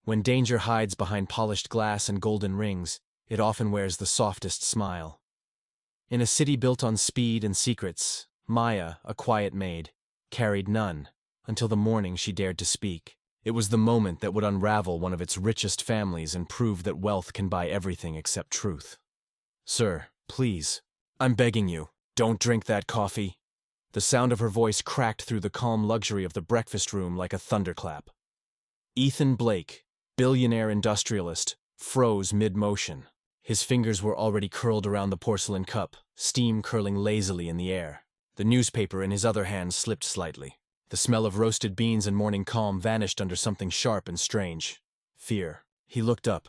When danger hides behind polished glass and golden rings, it often wears the softest smile. In a city built on speed and secrets, Maya, a quiet maid, carried none, until the morning she dared to speak. It was the moment that would unravel one of its richest families and prove that wealth can buy everything except truth. "Sir, please. I'm begging you, don't drink that coffee." The sound of her voice cracked through the calm luxury of the breakfast room like a thunderclap. Ethan Blake, billionaire industrialist, froze mid-motion. His fingers were already curled around the porcelain cup, steam curling lazily in the air. The newspaper in his other hand slipped slightly. The smell of roasted beans and morning calm vanished under something sharp and strange. Fear. He looked up.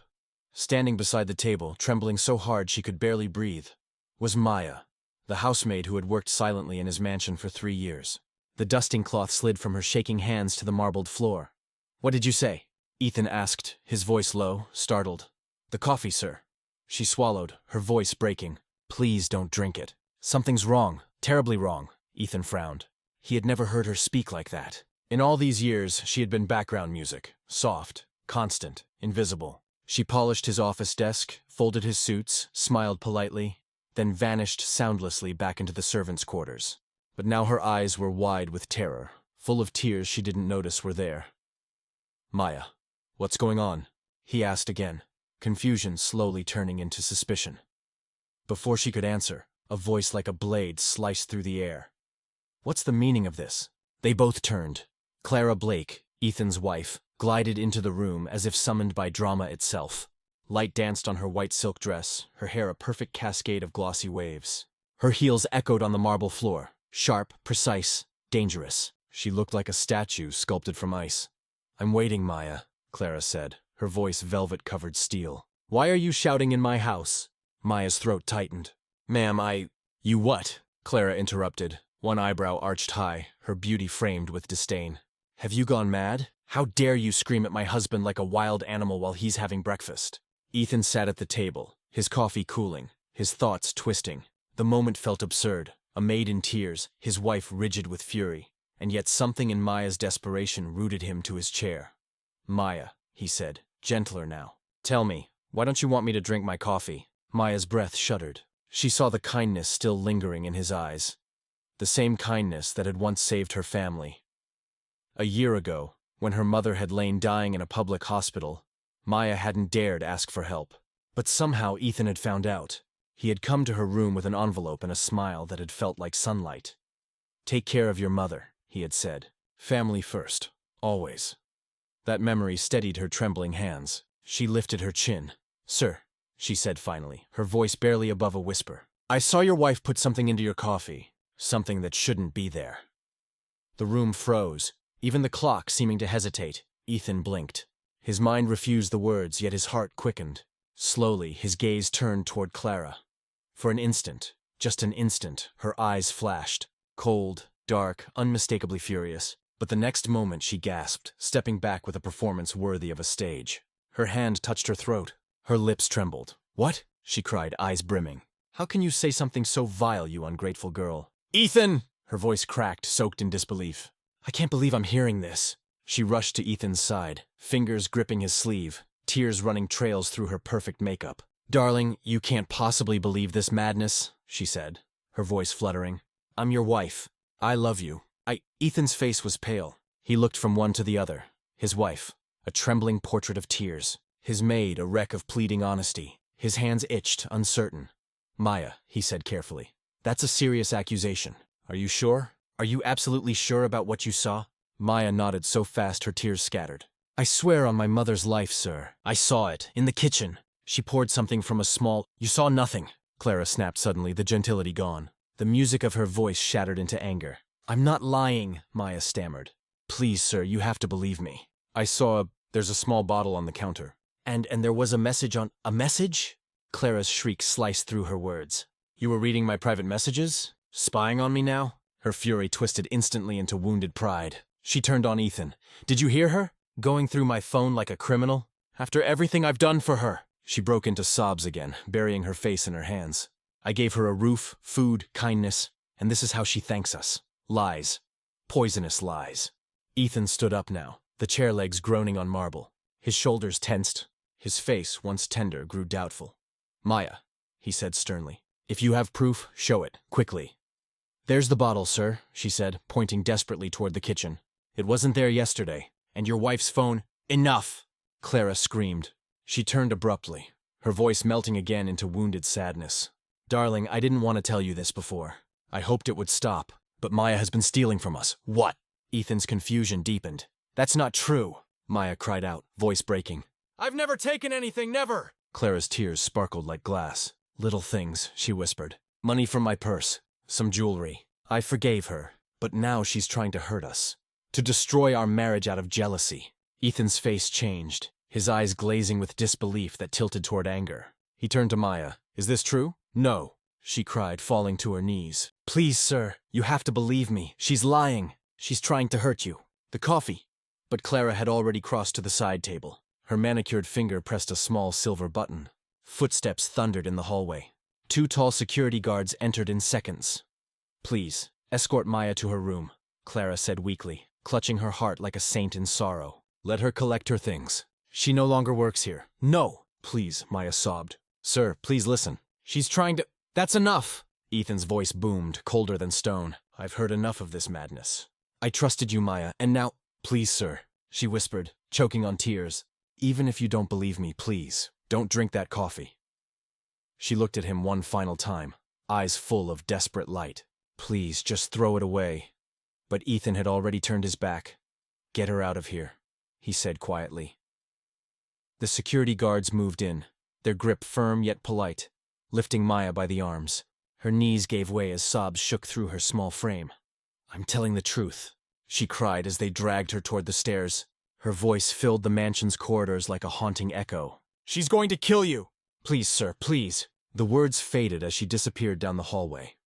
Standing beside the table, trembling so hard she could barely breathe, was Maya, the housemaid who had worked silently in his mansion for 3 years. The dusting cloth slid from her shaking hands to the marbled floor. "What did you say?" Ethan asked, his voice low, startled. "The coffee, sir." She swallowed, her voice breaking. "Please don't drink it. Something's wrong, terribly wrong." Ethan frowned. He had never heard her speak like that. In all these years, she had been background music, soft, constant, invisible. She polished his office desk, folded his suits, smiled politely, then vanished soundlessly back into the servants' quarters. But now her eyes were wide with terror, full of tears she didn't notice were there. "Maya, what's going on?" he asked again, confusion slowly turning into suspicion. Before she could answer, a voice like a blade sliced through the air. "What's the meaning of this?" They both turned. Clara Blake, Ethan's wife, glided into the room as if summoned by drama itself. Light danced on her white silk dress, her hair a perfect cascade of glossy waves. Her heels echoed on the marble floor, sharp, precise, dangerous. She looked like a statue sculpted from ice. "I'm waiting, Maya," Clara said, her voice velvet-covered steel. "Why are you shouting in my house?" Maya's throat tightened. "Ma'am, You what?" Clara interrupted, one eyebrow arched high, her beauty framed with disdain. "Have you gone mad? How dare you scream at my husband like a wild animal while he's having breakfast?" Ethan sat at the table, his coffee cooling, his thoughts twisting. The moment felt absurd, a maid in tears, his wife rigid with fury, and yet something in Maya's desperation rooted him to his chair. "Maya," he said, gentler now. "Tell me, why don't you want me to drink my coffee?" Maya's breath shuddered. She saw the kindness still lingering in his eyes. The same kindness that had once saved her family. A year ago, when her mother had lain dying in a public hospital, Maya hadn't dared ask for help. But somehow Ethan had found out. He had come to her room with an envelope and a smile that had felt like sunlight. "Take care of your mother," he had said. "Family first, always." That memory steadied her trembling hands. She lifted her chin. "Sir," she said finally, her voice barely above a whisper. "I saw your wife put something into your coffee. Something that shouldn't be there." The room froze, even the clock seeming to hesitate. Ethan blinked. His mind refused the words, yet his heart quickened. Slowly, his gaze turned toward Clara. For an instant, just an instant, her eyes flashed. Cold, dark, unmistakably furious. But the next moment she gasped, stepping back with a performance worthy of a stage. Her hand touched her throat. Her lips trembled. "What?" she cried, eyes brimming. "How can you say something so vile, you ungrateful girl?" "Ethan!" Her voice cracked, soaked in disbelief. "I can't believe I'm hearing this." She rushed to Ethan's side, fingers gripping his sleeve, tears running trails through her perfect makeup. "Darling, you can't possibly believe this madness," she said, her voice fluttering. "I'm your wife. I love you. Ethan's face was pale. He looked from one to the other. His wife, a trembling portrait of tears. His maid, a wreck of pleading honesty. His hands itched, uncertain. "Maya," he said carefully, "that's a serious accusation. Are you sure? Are you absolutely sure about what you saw?" Maya nodded so fast her tears scattered. "I swear on my mother's life, sir. I saw it, in the kitchen." She poured something from a small— "You saw nothing," Clara snapped suddenly, the gentility gone. The music of her voice shattered into anger. "I'm not lying," Maya stammered. "Please, sir, you have to believe me. I saw there's a small bottle on the counter. And there was a message on— A message?" Clara's shriek sliced through her words. "You were reading my private messages? Spying on me now?" Her fury twisted instantly into wounded pride. She turned on Ethan. "Did you hear her? Going through my phone like a criminal? After everything I've done for her!" She broke into sobs again, burying her face in her hands. "I gave her a roof, food, kindness, and this is how she thanks us. Lies. Poisonous lies." Ethan stood up now, the chair legs groaning on marble. His shoulders tensed. His face, once tender, grew doubtful. "Maya," he said sternly. "If you have proof, show it, quickly." "There's the bottle, sir," she said, pointing desperately toward the kitchen. "It wasn't there yesterday. And your wife's phone—" "Enough!" Clara screamed. She turned abruptly, her voice melting again into wounded sadness. "Darling, I didn't want to tell you this before. I hoped it would stop. But Maya has been stealing from us." "What?" Ethan's confusion deepened. "That's not true," Maya cried out, voice breaking. "I've never taken anything, never!" Clara's tears sparkled like glass. "Little things," she whispered. "Money from my purse. Some jewelry. I forgave her, but now she's trying to hurt us. To destroy our marriage out of jealousy." Ethan's face changed, his eyes glazing with disbelief that tilted toward anger. He turned to Maya. "Is this true?" "No," she cried, falling to her knees. "Please, sir, you have to believe me. She's lying. She's trying to hurt you. The coffee." But Clara had already crossed to the side table. Her manicured finger pressed a small silver button. Footsteps thundered in the hallway. 2 tall security guards entered in seconds. "Please, escort Maya to her room," Clara said weakly, clutching her heart like a saint in sorrow. "Let her collect her things. She no longer works here." "No!" "Please," Maya sobbed. "Sir, please listen. She's trying to—" "That's enough!" Ethan's voice boomed, colder than stone. "I've heard enough of this madness. I trusted you, Maya, and now—" "Please, sir," she whispered, choking on tears. "Even if you don't believe me, please, don't drink that coffee." She looked at him one final time, eyes full of desperate light. "Please, just throw it away." But Ethan had already turned his back. "Get her out of here," he said quietly. The security guards moved in, their grip firm yet polite, lifting Maya by the arms. Her knees gave way as sobs shook through her small frame. "I'm telling the truth," she cried as they dragged her toward the stairs. Her voice filled the mansion's corridors like a haunting echo. "She's going to kill you!" "Please, sir, please." The words faded as she disappeared down the hallway.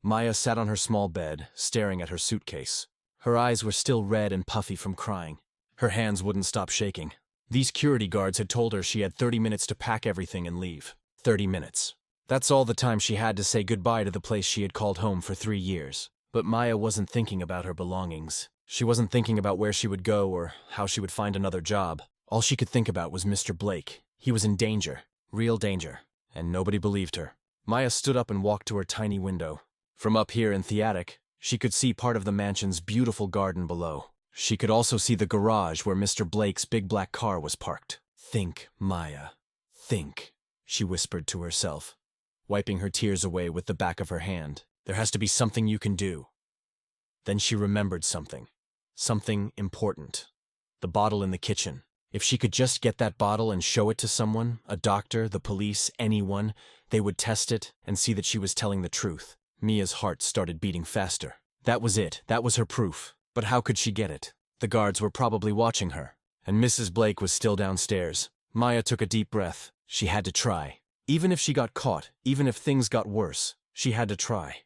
Maya sat on her small bed, staring at her suitcase. Her eyes were still red and puffy from crying. Her hands wouldn't stop shaking. These security guards had told her she had 30 minutes to pack everything and leave. 30 minutes. That's all the time she had to say goodbye to the place she had called home for 3 years. But Maya wasn't thinking about her belongings. She wasn't thinking about where she would go or how she would find another job. All she could think about was Mr. Blake. He was in danger. Real danger. And nobody believed her. Maya stood up and walked to her tiny window. From up here in the attic, she could see part of the mansion's beautiful garden below. She could also see the garage where Mr. Blake's big black car was parked. "Think, Maya. Think," she whispered to herself, wiping her tears away with the back of her hand. "There has to be something you can do." Then she remembered something. Something important. The bottle in the kitchen. If she could just get that bottle and show it to someone, a doctor, the police, anyone, they would test it and see that she was telling the truth. Mia's heart started beating faster. That was it. That was her proof. But how could she get it? The guards were probably watching her, and Mrs. Blake was still downstairs. Maya took a deep breath. She had to try. Even if she got caught, even if things got worse, she had to try.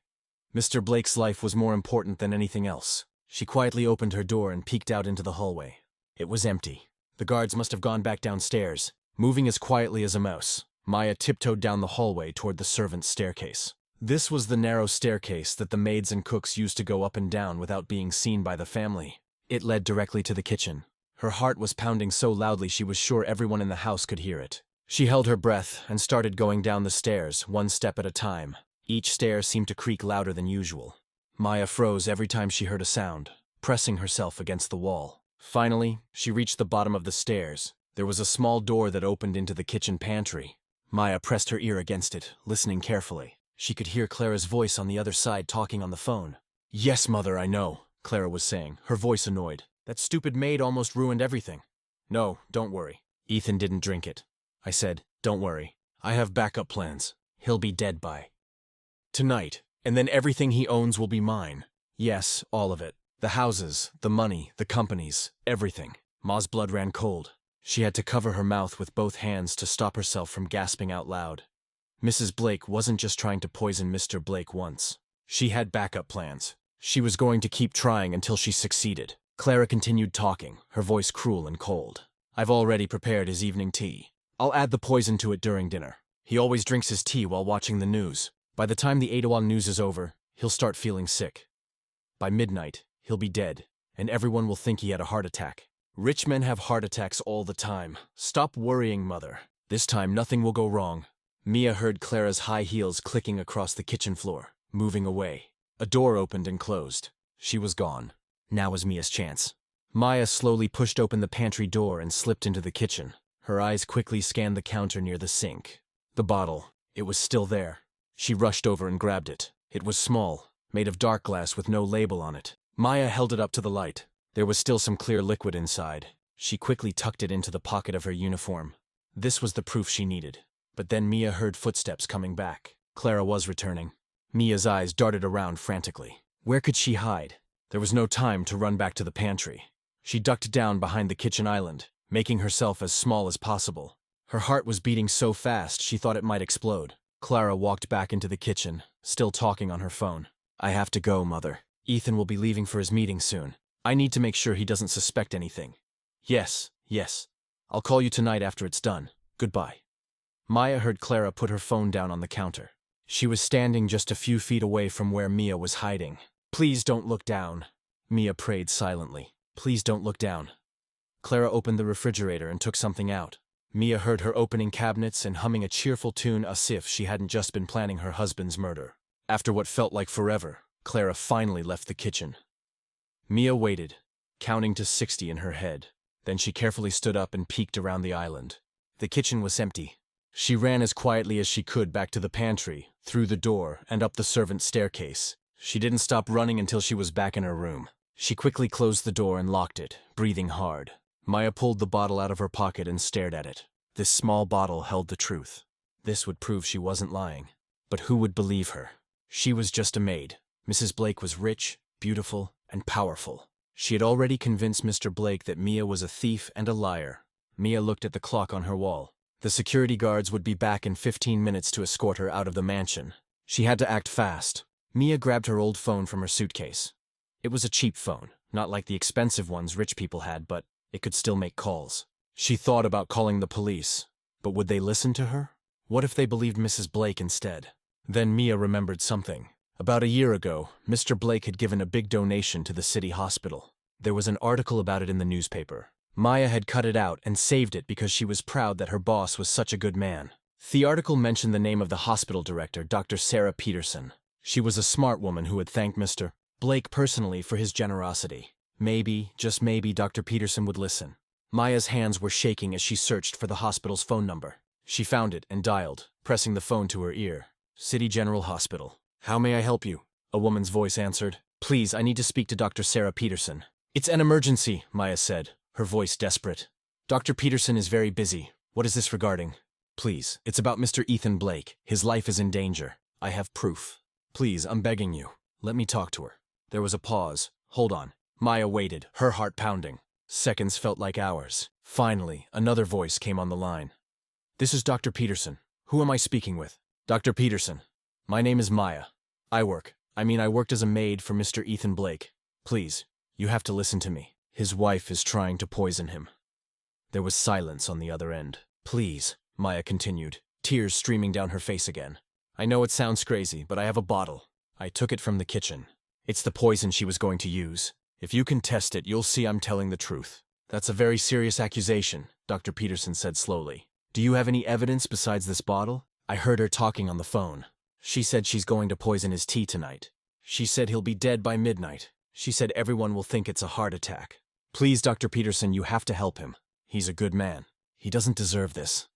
Mr. Blake's life was more important than anything else. She quietly opened her door and peeked out into the hallway. It was empty. The guards must have gone back downstairs. Moving as quietly as a mouse, Maya tiptoed down the hallway toward the servants' staircase. This was the narrow staircase that the maids and cooks used to go up and down without being seen by the family. It led directly to the kitchen. Her heart was pounding so loudly she was sure everyone in the house could hear it. She held her breath and started going down the stairs, one step at a time. Each stair seemed to creak louder than usual. Maya froze every time she heard a sound, pressing herself against the wall. Finally, she reached the bottom of the stairs. There was a small door that opened into the kitchen pantry. Maya pressed her ear against it, listening carefully. She could hear Clara's voice on the other side talking on the phone. "Yes, Mother, I know," Clara was saying, her voice annoyed. "That stupid maid almost ruined everything." "No, don't worry. Ethan didn't drink it." I said, "Don't worry. I have backup plans. He'll be dead by tonight, and then everything he owns will be mine. Yes, all of it. The houses, the money, the companies, everything." Ma's blood ran cold. She had to cover her mouth with both hands to stop herself from gasping out loud. Mrs. Blake wasn't just trying to poison Mr. Blake once. She had backup plans. She was going to keep trying until she succeeded. Clara continued talking, her voice cruel and cold. "I've already prepared his evening tea. I'll add the poison to it during dinner. He always drinks his tea while watching the news. By the time the 8:01 news is over, he'll start feeling sick. By midnight, he'll be dead, and everyone will think he had a heart attack. Rich men have heart attacks all the time. Stop worrying, mother. This time nothing will go wrong. Mia heard Clara's high heels clicking across the kitchen floor, moving away. A door opened and closed. She was gone. Now was Mia's chance. Maya slowly pushed open the pantry door and slipped into the kitchen. Her eyes quickly scanned the counter near the sink. The bottle. It was still there. She rushed over and grabbed it. It was small, made of dark glass with no label on it. Maya held it up to the light. There was still some clear liquid inside. She quickly tucked it into the pocket of her uniform. This was the proof she needed. But then Mia heard footsteps coming back. Clara was returning. Mia's eyes darted around frantically. Where could she hide? There was no time to run back to the pantry. She ducked down behind the kitchen island, making herself as small as possible. Her heart was beating so fast she thought it might explode. Clara walked back into the kitchen, still talking on her phone. I have to go, Mother. Ethan will be leaving for his meeting soon. I need to make sure he doesn't suspect anything. Yes. I'll call you tonight after it's done. Goodbye. Maya heard Clara put her phone down on the counter. She was standing just a few feet away from where Mia was hiding. Please don't look down. Mia prayed silently. Please don't look down. Clara opened the refrigerator and took something out. Mia heard her opening cabinets and humming a cheerful tune as if she hadn't just been planning her husband's murder. After what felt like forever, Clara finally left the kitchen. Mia waited, counting to 60 in her head. Then she carefully stood up and peeked around the island. The kitchen was empty. She ran as quietly as she could back to the pantry, through the door, and up the servants' staircase. She didn't stop running until she was back in her room. She quickly closed the door and locked it, breathing hard. Maya pulled the bottle out of her pocket and stared at it. This small bottle held the truth. This would prove she wasn't lying. But who would believe her? She was just a maid. Mrs. Blake was rich, beautiful, and powerful. She had already convinced Mr. Blake that Mia was a thief and a liar. Mia looked at the clock on her wall. The security guards would be back in 15 minutes to escort her out of the mansion. She had to act fast. Mia grabbed her old phone from her suitcase. It was a cheap phone, not like the expensive ones rich people had, but it could still make calls. She thought about calling the police, but would they listen to her? What if they believed Mrs. Blake instead? Then Mia remembered something. About a year ago, Mr. Blake had given a big donation to the city hospital. There was an article about it in the newspaper. Maya had cut it out and saved it because she was proud that her boss was such a good man. The article mentioned the name of the hospital director, Dr. Sarah Peterson. She was a smart woman who had thanked Mr. Blake personally for his generosity. Maybe, just maybe, Dr. Peterson would listen. Maya's hands were shaking as she searched for the hospital's phone number. She found it and dialed, pressing the phone to her ear. City General Hospital. How may I help you? A woman's voice answered. Please, I need to speak to Dr. Sarah Peterson. It's an emergency, Maya said, her voice desperate. Dr. Peterson is very busy. What is this regarding? Please, it's about Mr. Ethan Blake. His life is in danger. I have proof. Please, I'm begging you. Let me talk to her. There was a pause. Hold on. Maya waited, her heart pounding. Seconds felt like hours. Finally, another voice came on the line. This is Dr. Peterson. Who am I speaking with? Dr. Peterson. My name is Maya. I worked as a maid for Mr. Ethan Blake. Please, you have to listen to me. His wife is trying to poison him. There was silence on the other end. Please, Maya continued, tears streaming down her face again. I know it sounds crazy, but I have a bottle. I took it from the kitchen. It's the poison she was going to use. If you can test it, you'll see I'm telling the truth. That's a very serious accusation, Dr. Peterson said slowly. Do you have any evidence besides this bottle? I heard her talking on the phone. She said she's going to poison his tea tonight. She said he'll be dead by midnight. She said everyone will think it's a heart attack. Please, Dr. Peterson, you have to help him. He's a good man. He doesn't deserve this.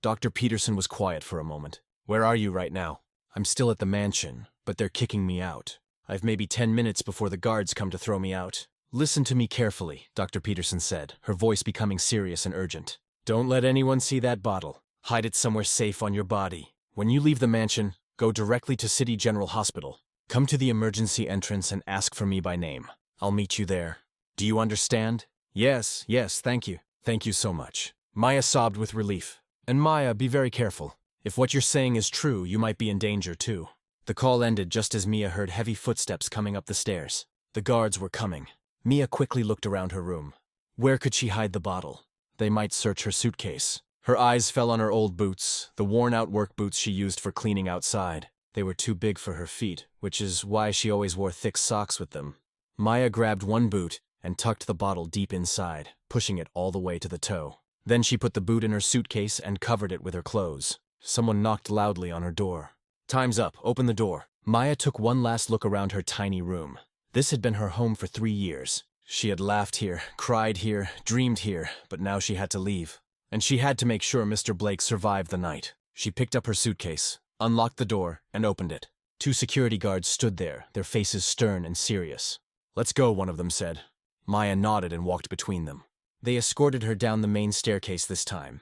Dr. Peterson was quiet for a moment. Where are you right now? I'm still at the mansion, but they're kicking me out. I've maybe 10 minutes before the guards come to throw me out. Listen to me carefully, Dr. Peterson said, her voice becoming serious and urgent. Don't let anyone see that bottle. Hide it somewhere safe on your body. When you leave the mansion, go directly to City General Hospital. Come to the emergency entrance and ask for me by name. I'll meet you there. Do you understand? Yes, thank you. Thank you so much. Maya sobbed with relief. And Maya, be very careful. If what you're saying is true, you might be in danger too. The call ended just as Mia heard heavy footsteps coming up the stairs. The guards were coming. Mia quickly looked around her room. Where could she hide the bottle? They might search her suitcase. Her eyes fell on her old boots, the worn-out work boots she used for cleaning outside. They were too big for her feet, which is why she always wore thick socks with them. Maya grabbed one boot and tucked the bottle deep inside. pushing it all the way to the toe. Then she put the boot in her suitcase and covered it with her clothes. Someone knocked loudly on her door. "Time's up, open the door." Maya took one last look around her tiny room. This had been her home for 3 years. She had laughed here, cried here, dreamed here, but now she had to leave. And she had to make sure Mr. Blake survived the night. She picked up her suitcase, unlocked the door, and opened it. 2 security guards stood there, their faces stern and serious. "Let's go," one of them said. Maya nodded and walked between them. They escorted her down the main staircase this time.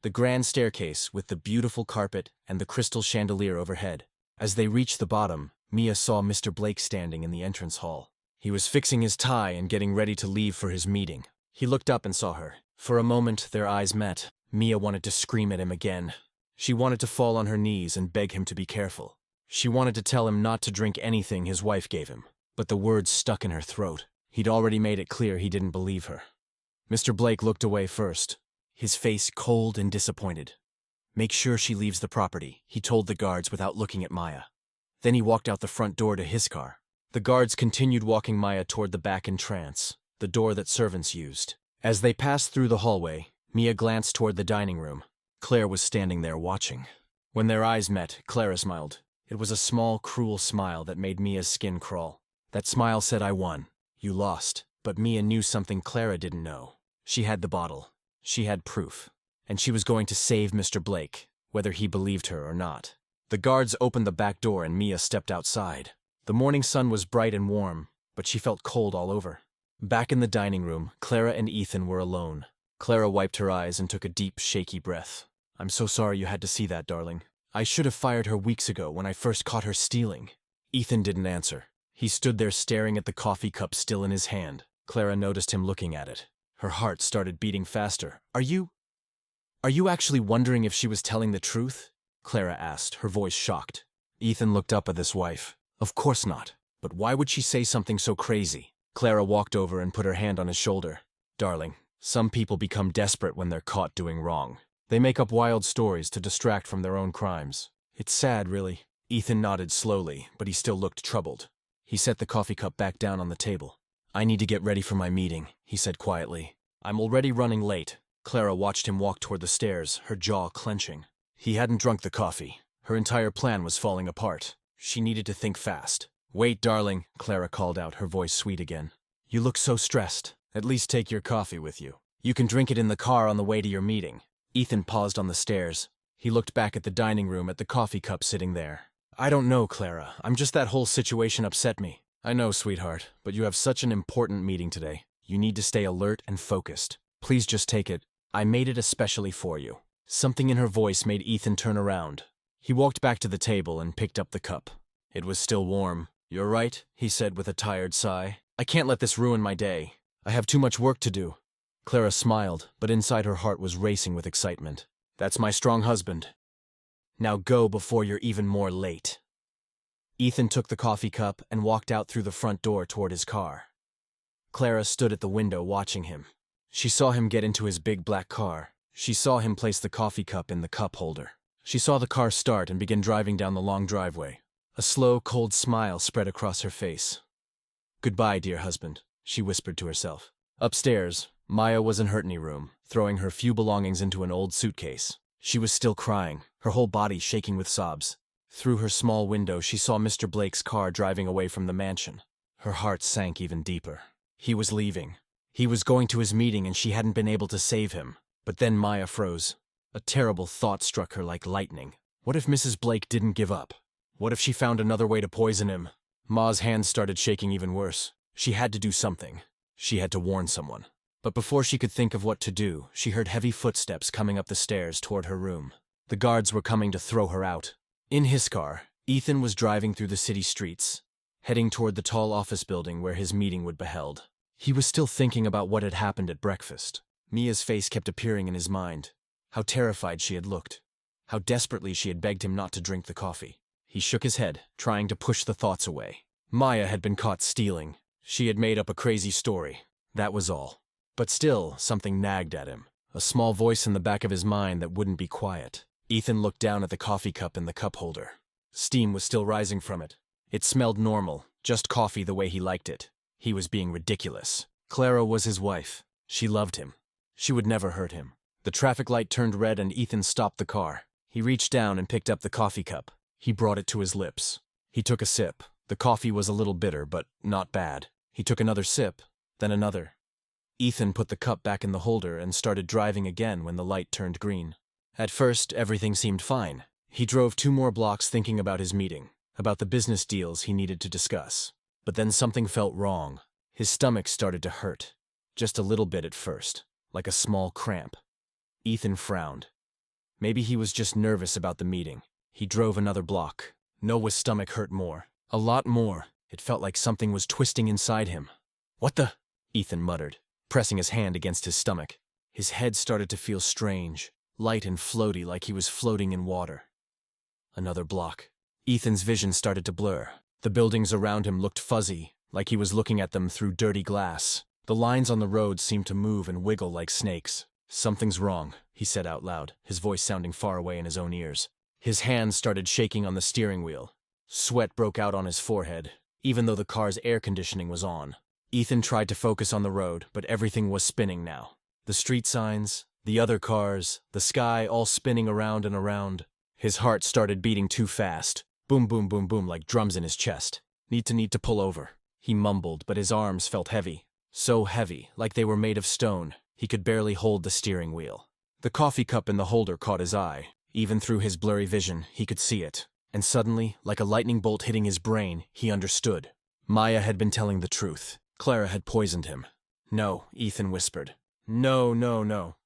The grand staircase with the beautiful carpet and the crystal chandelier overhead. As they reached the bottom, Mia saw Mr. Blake standing in the entrance hall. He was fixing his tie and getting ready to leave for his meeting. He looked up and saw her. For a moment, their eyes met. Mia wanted to scream at him again. She wanted to fall on her knees and beg him to be careful. She wanted to tell him not to drink anything his wife gave him, but the words stuck in her throat. He'd already made it clear he didn't believe her. Mr. Blake looked away first, his face cold and disappointed. "Make sure she leaves the property," he told the guards without looking at Maya. Then he walked out the front door to his car. The guards continued walking Maya toward the back entrance, the door that servants used. As they passed through the hallway, Mia glanced toward the dining room. Claire was standing there watching. When their eyes met, Clara smiled. It was a small, cruel smile that made Mia's skin crawl. That smile said, "I won. You lost." But Mia knew something Clara didn't know. She had the bottle. She had proof. And she was going to save Mr. Blake, whether he believed her or not. The guards opened the back door and Mia stepped outside. The morning sun was bright and warm, but she felt cold all over. Back in the dining room, Clara and Ethan were alone. Clara wiped her eyes and took a deep, shaky breath. "I'm so sorry you had to see that, darling. I should have fired her weeks ago when I first caught her stealing." Ethan didn't answer. He stood there staring at the coffee cup still in his hand. Clara noticed him looking at it. Her heart started beating faster. Are you actually wondering if she was telling the truth?" Clara asked, her voice shocked. Ethan looked up at his wife. "Of course not. But why would she say something so crazy?" Clara walked over and put her hand on his shoulder. "Darling, some people become desperate when they're caught doing wrong. They make up wild stories to distract from their own crimes. It's sad, really." Ethan nodded slowly, but he still looked troubled. He set the coffee cup back down on the table. "I need to get ready for my meeting," he said quietly. "I'm already running late." Clara watched him walk toward the stairs, her jaw clenching. He hadn't drunk the coffee. Her entire plan was falling apart. She needed to think fast. "Wait, darling," Clara called out, her voice sweet again. "You look so stressed. At least take your coffee with you. You can drink it in the car on the way to your meeting." Ethan paused on the stairs. He looked back at the dining room at the coffee cup sitting there. "I don't know, Clara. That whole situation upset me." "I know, sweetheart, but you have such an important meeting today. You need to stay alert and focused. Please just take it. I made it especially for you." Something in her voice made Ethan turn around. He walked back to the table and picked up the cup. It was still warm. "You're right," he said with a tired sigh. "I can't let this ruin my day. I have too much work to do." Clara smiled, but inside her heart was racing with excitement. "That's my strong husband. Now go before you're even more late." Ethan took the coffee cup and walked out through the front door toward his car. Clara stood at the window watching him. She saw him get into his big black car. She saw him place the coffee cup in the cup holder. She saw the car start and begin driving down the long driveway. A slow, cold smile spread across her face. "Goodbye, dear husband," she whispered to herself. Upstairs, Maya was in her room, throwing her few belongings into an old suitcase. She was still crying, her whole body shaking with sobs. Through her small window, she saw Mr. Blake's car driving away from the mansion. Her heart sank even deeper. He was leaving. He was going to his meeting and she hadn't been able to save him. But then Maya froze. A terrible thought struck her like lightning. What if Mrs. Blake didn't give up? What if she found another way to poison him? Ma's hands started shaking even worse. She had to do something. She had to warn someone. But before she could think of what to do, she heard heavy footsteps coming up the stairs toward her room. The guards were coming to throw her out. In his car, Ethan was driving through the city streets, heading toward the tall office building where his meeting would be held. He was still thinking about what had happened at breakfast. Mia's face kept appearing in his mind. How terrified she had looked. How desperately she had begged him not to drink the coffee. He shook his head, trying to push the thoughts away. Maya had been caught stealing. She had made up a crazy story. That was all. But still, something nagged at him. A small voice in the back of his mind that wouldn't be quiet. Ethan looked down at the coffee cup in the cup holder. Steam was still rising from it. It smelled normal, just coffee the way he liked it. He was being ridiculous. Clara was his wife. She loved him. She would never hurt him. The traffic light turned red and Ethan stopped the car. He reached down and picked up the coffee cup. He brought it to his lips. He took a sip. The coffee was a little bitter, but not bad. He took another sip, then another. Ethan put the cup back in the holder and started driving again when the light turned green. At first, everything seemed fine. He drove 2 more blocks thinking about his meeting, about the business deals he needed to discuss. But then something felt wrong. His stomach started to hurt. Just a little bit at first, like a small cramp. Ethan frowned. Maybe he was just nervous about the meeting. He drove another block. Noah's stomach hurt more. A lot more. It felt like something was twisting inside him. "What the?" Ethan muttered, pressing his hand against his stomach. His head started to feel strange, light and floaty like he was floating in water. Another block. Ethan's vision started to blur. The buildings around him looked fuzzy, like he was looking at them through dirty glass. The lines on the road seemed to move and wiggle like snakes. "Something's wrong," he said out loud, his voice sounding far away in his own ears. His hands started shaking on the steering wheel. Sweat broke out on his forehead, even though the car's air conditioning was on. Ethan tried to focus on the road, but everything was spinning now. The street signs, the other cars, the sky all spinning around and around. His heart started beating too fast. Boom, boom, boom, boom, like drums in his chest. Need to pull over. He mumbled, but his arms felt heavy. So heavy, like they were made of stone. He could barely hold the steering wheel. The coffee cup in the holder caught his eye. Even through his blurry vision, he could see it. And suddenly, like a lightning bolt hitting his brain, he understood. Maya had been telling the truth. Clara had poisoned him. "No," Ethan whispered. "No, no, no."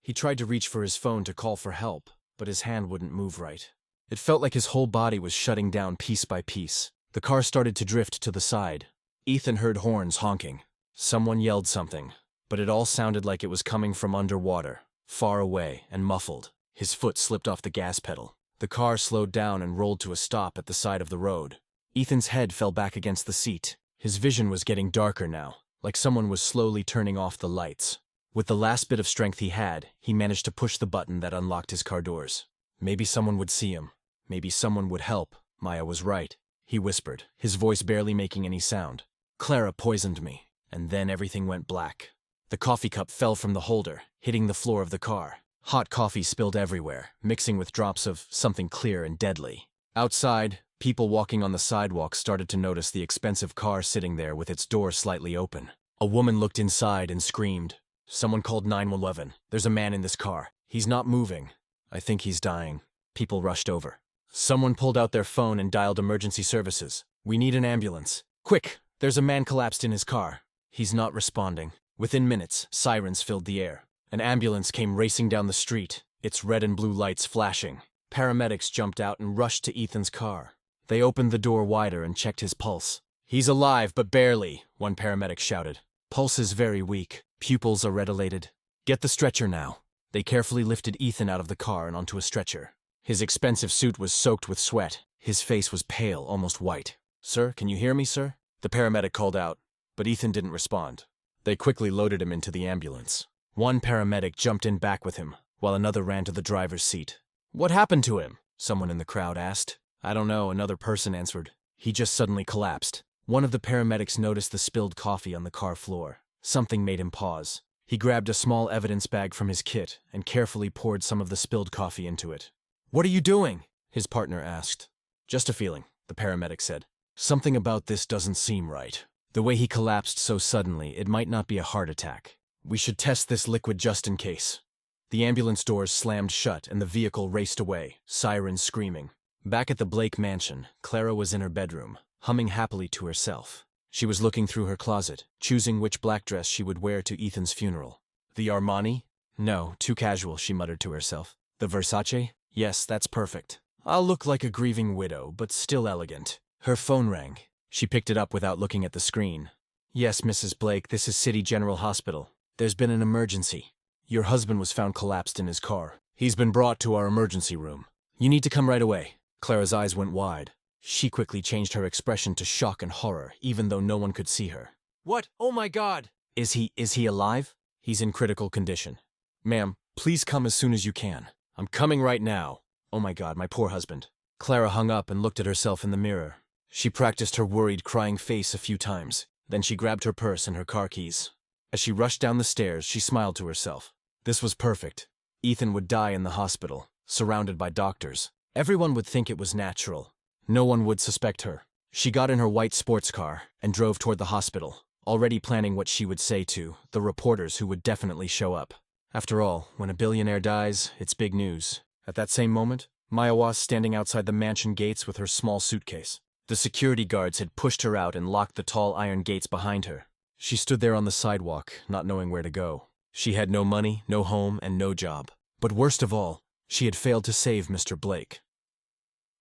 He tried to reach for his phone to call for help, but his hand wouldn't move right. It felt like his whole body was shutting down piece by piece. The car started to drift to the side. Ethan heard horns honking. Someone yelled something, but it all sounded like it was coming from underwater, far away and muffled. His foot slipped off the gas pedal. The car slowed down and rolled to a stop at the side of the road. Ethan's head fell back against the seat. His vision was getting darker now, like someone was slowly turning off the lights. With the last bit of strength he had, he managed to push the button that unlocked his car doors. Maybe someone would see him. Maybe someone would help. Maya was right, he whispered, his voice barely making any sound. "Clara poisoned me." And then everything went black. The coffee cup fell from the holder, hitting the floor of the car. Hot coffee spilled everywhere, mixing with drops of something clear and deadly. Outside, people walking on the sidewalk started to notice the expensive car sitting there with its door slightly open. A woman looked inside and screamed. "Someone called 911. There's a man in this car. He's not moving. I think he's dying." People rushed over. Someone pulled out their phone and dialed emergency services. "We need an ambulance. Quick, there's a man collapsed in his car." He's not responding. Within minutes, sirens filled the air. An ambulance came racing down the street, its red and blue lights flashing. Paramedics jumped out and rushed to Ethan's car. They opened the door wider and checked his pulse. "He's alive, but barely," one paramedic shouted. "Pulse is very weak. Pupils are retilated. Get the stretcher now." They carefully lifted Ethan out of the car and onto a stretcher. His expensive suit was soaked with sweat. His face was pale, almost white. "Sir, can you hear me, sir?" The paramedic called out, but Ethan didn't respond. They quickly loaded him into the ambulance. One paramedic jumped in back with him, while another ran to the driver's seat. "What happened to him?" someone in the crowd asked. "I don't know," another person answered. "He just suddenly collapsed." One of the paramedics noticed the spilled coffee on the car floor. Something made him pause. He grabbed a small evidence bag from his kit and carefully poured some of the spilled coffee into it. "What are you doing?" his partner asked. "Just a feeling," the paramedic said. "Something about this doesn't seem right. The way he collapsed so suddenly, it might not be a heart attack. We should test this liquid just in case." The ambulance doors slammed shut and the vehicle raced away, sirens screaming. Back at the Blake mansion, Clara was in her bedroom, humming happily to herself. She was looking through her closet, choosing which black dress she would wear to Ethan's funeral. "The Armani? No, too casual," she muttered to herself. "The Versace? Yes, that's perfect. I'll look like a grieving widow, but still elegant." Her phone rang. She picked it up without looking at the screen. "Yes, Mrs. Blake, this is City General Hospital. There's been an emergency. Your husband was found collapsed in his car. He's been brought to our emergency room. You need to come right away." Clara's eyes went wide. She quickly changed her expression to shock and horror, even though no one could see her. "What? Oh my God!" Is he alive?" "He's in critical condition." "Ma'am, please come as soon as you can." "I'm coming right now." "Oh my God, my poor husband." Clara hung up and looked at herself in the mirror. She practiced her worried, crying face a few times. Then she grabbed her purse and her car keys. As she rushed down the stairs, she smiled to herself. This was perfect. Ethan would die in the hospital, surrounded by doctors. Everyone would think it was natural. No one would suspect her. She got in her white sports car and drove toward the hospital, already planning what she would say to the reporters who would definitely show up. After all, when a billionaire dies, it's big news. At that same moment, Maya was standing outside the mansion gates with her small suitcase. The security guards had pushed her out and locked the tall iron gates behind her. She stood there on the sidewalk, not knowing where to go. She had no money, no home, and no job. But worst of all, she had failed to save Mr. Blake.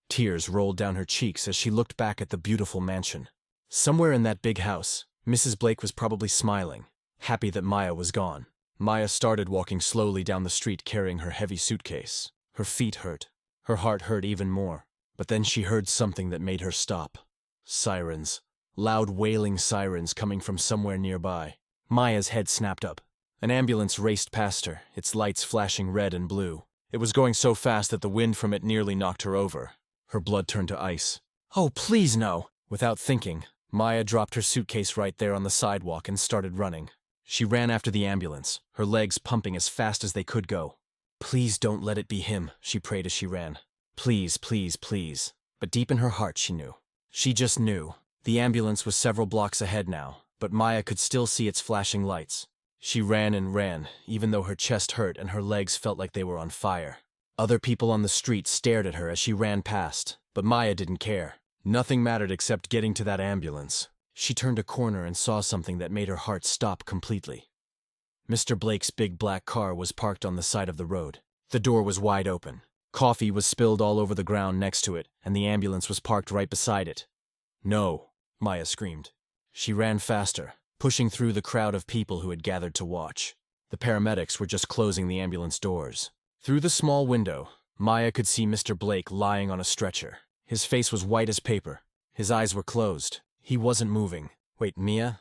Tears rolled down her cheeks as she looked back at the beautiful mansion. Somewhere in that big house, Mrs. Blake was probably smiling, happy that Maya was gone. Maya started walking slowly down the street carrying her heavy suitcase. Her feet hurt. Her heart hurt even more. But then she heard something that made her stop. Sirens. Loud wailing sirens coming from somewhere nearby. Maya's head snapped up. An ambulance raced past her, its lights flashing red and blue. It was going so fast that the wind from it nearly knocked her over. Her blood turned to ice. "Oh, please no!" Without thinking, Maya dropped her suitcase right there on the sidewalk and started running. She ran after the ambulance, her legs pumping as fast as they could go. "Please don't let it be him," she prayed as she ran. Please, please, please. But deep in her heart she knew. She just knew. The ambulance was several blocks ahead now, but Maya could still see its flashing lights. She ran and ran, even though her chest hurt and her legs felt like they were on fire. Other people on the street stared at her as she ran past, but Maya didn't care. Nothing mattered except getting to that ambulance. She turned a corner and saw something that made her heart stop completely. Mr. Blake's big black car was parked on the side of the road. The door was wide open. Coffee was spilled all over the ground next to it, and the ambulance was parked right beside it. "No," Maya screamed. She ran faster, pushing through the crowd of people who had gathered to watch. The paramedics were just closing the ambulance doors. Through the small window, Maya could see Mr. Blake lying on a stretcher. His face was white as paper. His eyes were closed. He wasn't moving. "Wait, Mia?"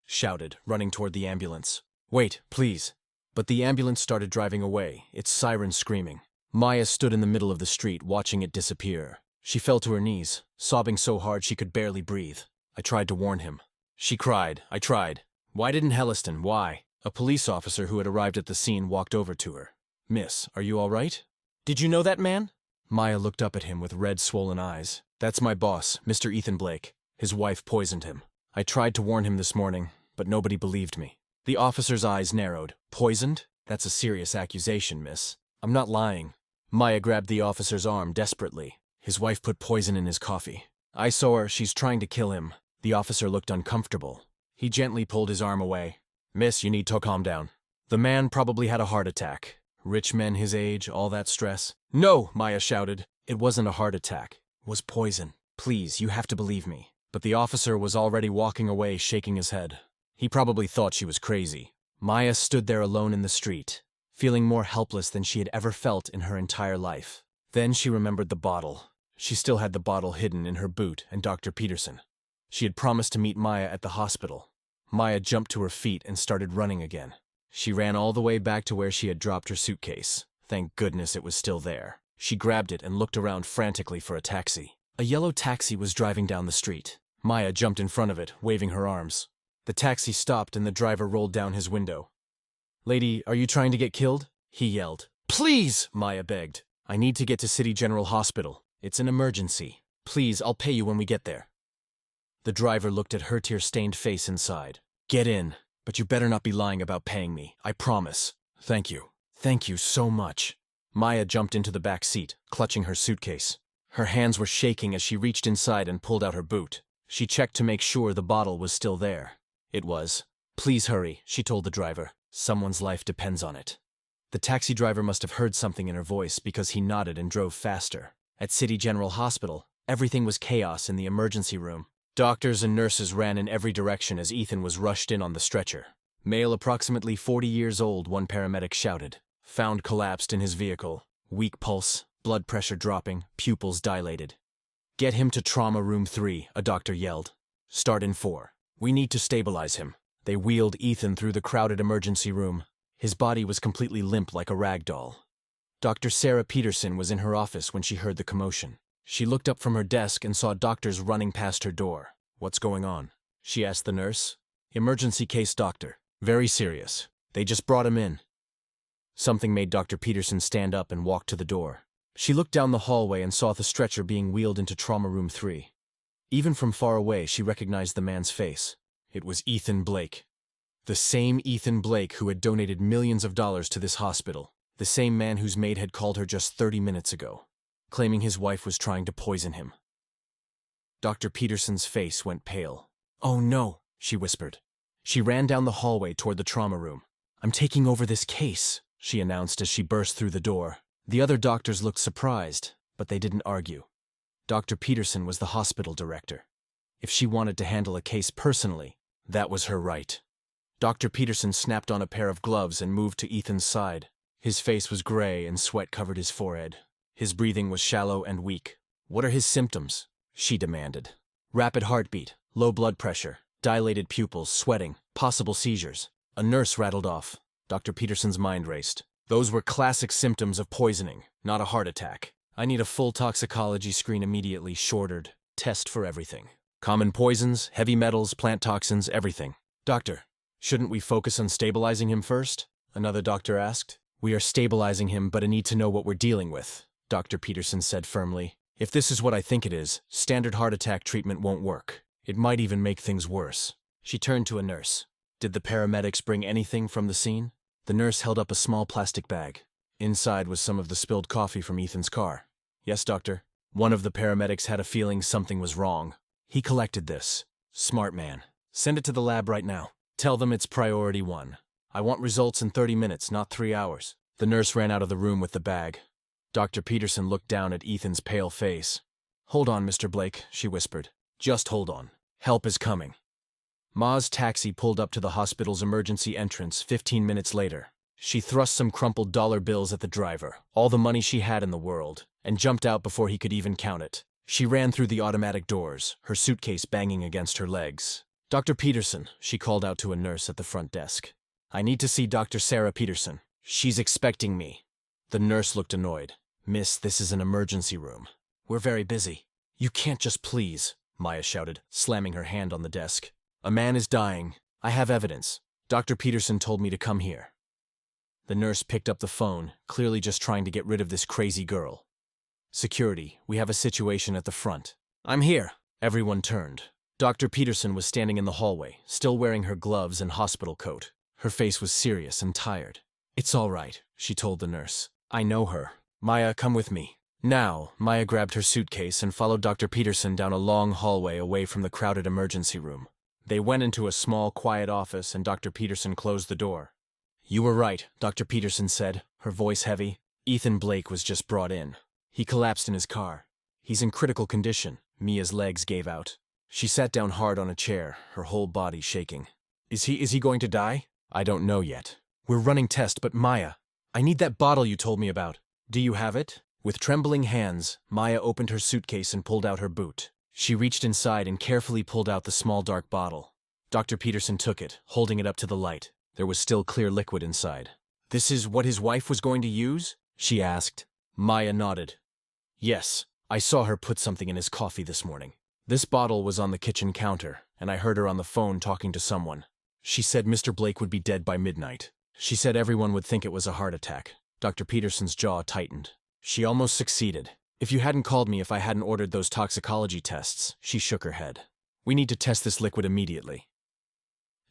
shouted, running toward the ambulance. "Wait, please." But the ambulance started driving away, its siren screaming. Maya stood in the middle of the street, watching it disappear. She fell to her knees, sobbing so hard she could barely breathe. "I tried to warn him." She cried. "I tried. Why didn't Helliston? Why?" A police officer who had arrived at the scene walked over to her. "Miss, are you all right?" "Did you know that man?" Maya looked up at him with red, swollen eyes. "That's my boss, Mr. Ethan Blake. His wife poisoned him. I tried to warn him this morning, but nobody believed me." The officer's eyes narrowed. "Poisoned? That's a serious accusation, miss. I'm not lying." Maya grabbed the officer's arm desperately. "His wife put poison in his coffee. I saw her. She's trying to kill him." The officer looked uncomfortable. He gently pulled his arm away. "Miss, you need to calm down. The man probably had a heart attack. Rich men his age, all that stress." "No!" Maya shouted. "It wasn't a heart attack. It was poison. Please, you have to believe me." But the officer was already walking away, shaking his head. He probably thought she was crazy. Maya stood there alone in the street, feeling more helpless than she had ever felt in her entire life. Then she remembered the bottle. She still had the bottle hidden in her boot and Dr. Peterson. She had promised to meet Maya at the hospital. Maya jumped to her feet and started running again. She ran all the way back to where she had dropped her suitcase. Thank goodness it was still there. She grabbed it and looked around frantically for a taxi. A yellow taxi was driving down the street. Maya jumped in front of it, waving her arms. The taxi stopped and the driver rolled down his window. "Lady, are you trying to get killed?" he yelled. "Please!" Maya begged. "I need to get to City General Hospital. It's an emergency. Please, I'll pay you when we get there." The driver looked at her tear-stained face inside. "Get in, but you better not be lying about paying me. I promise." "Thank you. Thank you so much." Maya jumped into the back seat, clutching her suitcase. Her hands were shaking as she reached inside and pulled out her boot. She checked to make sure the bottle was still there. It was. "Please hurry," she told the driver. "Someone's life depends on it." The taxi driver must have heard something in her voice because he nodded and drove faster. At City General Hospital, everything was chaos in the emergency room. Doctors and nurses ran in every direction as Ethan was rushed in on the stretcher. "Male approximately 40 years old," one paramedic shouted. "Found collapsed in his vehicle. Weak pulse, blood pressure dropping, pupils dilated." "Get him to trauma room 3, a doctor yelled. "Start in 4. We need to stabilize him." They wheeled Ethan through the crowded emergency room. His body was completely limp like a rag doll. Dr. Sarah Peterson was in her office when she heard the commotion. She looked up from her desk and saw doctors running past her door. "What's going on?" she asked the nurse. "Emergency case, doctor." Very serious. They just brought him in. Something made Dr. Peterson stand up and walk to the door. She looked down the hallway and saw the stretcher being wheeled into Trauma Room 3. Even from far away, she recognized the man's face. It was Ethan Blake. The same Ethan Blake who had donated millions of dollars to this hospital. The same man whose maid had called her just 30 minutes ago, claiming his wife was trying to poison him. Dr. Peterson's face went pale. "Oh no," she whispered. She ran down the hallway toward the trauma room. "I'm taking over this case," she announced as she burst through the door. The other doctors looked surprised, but they didn't argue. Dr. Peterson was the hospital director. If she wanted to handle a case personally, that was her right. Dr. Peterson snapped on a pair of gloves and moved to Ethan's side. His face was gray and sweat covered his forehead. His breathing was shallow and weak. "What are his symptoms?" she demanded. "Rapid heartbeat, low blood pressure, dilated pupils, sweating, possible seizures." A nurse rattled off. Dr. Peterson's mind raced. Those were classic symptoms of poisoning, not a heart attack. "I need a full toxicology screen immediately, shortered. Test for everything. Common poisons, heavy metals, plant toxins, everything." "Doctor, shouldn't we focus on stabilizing him first?" another doctor asked. "We are stabilizing him, but I need to know what we're dealing with," Dr. Peterson said firmly. "If this is what I think it is, standard heart attack treatment won't work. It might even make things worse." She turned to a nurse. "Did the paramedics bring anything from the scene?" The nurse held up a small plastic bag. Inside was some of the spilled coffee from Ethan's car. "Yes, doctor." One of the paramedics had a feeling something was wrong. "He collected this. Smart man. Send it to the lab right now. Tell them it's priority 1. I want results in 30 minutes, not 3 hours." The nurse ran out of the room with the bag. Dr. Peterson looked down at Ethan's pale face. "Hold on, Mr. Blake," she whispered. "Just hold on. Help is coming." Ma's taxi pulled up to the hospital's emergency entrance 15 minutes later. She thrust some crumpled dollar bills at the driver, all the money she had in the world, and jumped out before he could even count it. She ran through the automatic doors, her suitcase banging against her legs. "Dr. Peterson," she called out to a nurse at the front desk. "I need to see Dr. Sarah Peterson. She's expecting me." The nurse looked annoyed. "Miss, this is an emergency room. We're very busy." "You can't just please," Maya shouted, slamming her hand on the desk. "A man is dying. I have evidence. Dr. Peterson told me to come here." The nurse picked up the phone, clearly just trying to get rid of this crazy girl. "Security, we have a situation at the front." "I'm here." Everyone turned. Dr. Peterson was standing in the hallway, still wearing her gloves and hospital coat. Her face was serious and tired. "It's all right," she told the nurse. "I know her. Maya, come with me." Now, Maya grabbed her suitcase and followed Dr. Peterson down a long hallway away from the crowded emergency room. They went into a small, quiet office and Dr. Peterson closed the door. "You were right," Dr. Peterson said, her voice heavy. "Ethan Blake was just brought in. He collapsed in his car. He's in critical condition." Mia's legs gave out. She sat down hard on a chair, her whole body shaking. Is he going to die?" "I don't know yet. We're running tests, but Maya, I need that bottle you told me about. Do you have it?" With trembling hands, Maya opened her suitcase and pulled out her boot. She reached inside and carefully pulled out the small dark bottle. Dr. Peterson took it, holding it up to the light. There was still clear liquid inside. "This is what his wife was going to use?" she asked. Maya nodded. "Yes, I saw her put something in his coffee this morning. This bottle was on the kitchen counter, and I heard her on the phone talking to someone. She said Mr. Blake would be dead by midnight. She said everyone would think it was a heart attack." Dr. Peterson's jaw tightened. "She almost succeeded. If you hadn't called me if I hadn't ordered those toxicology tests," she shook her head. "We need to test this liquid immediately."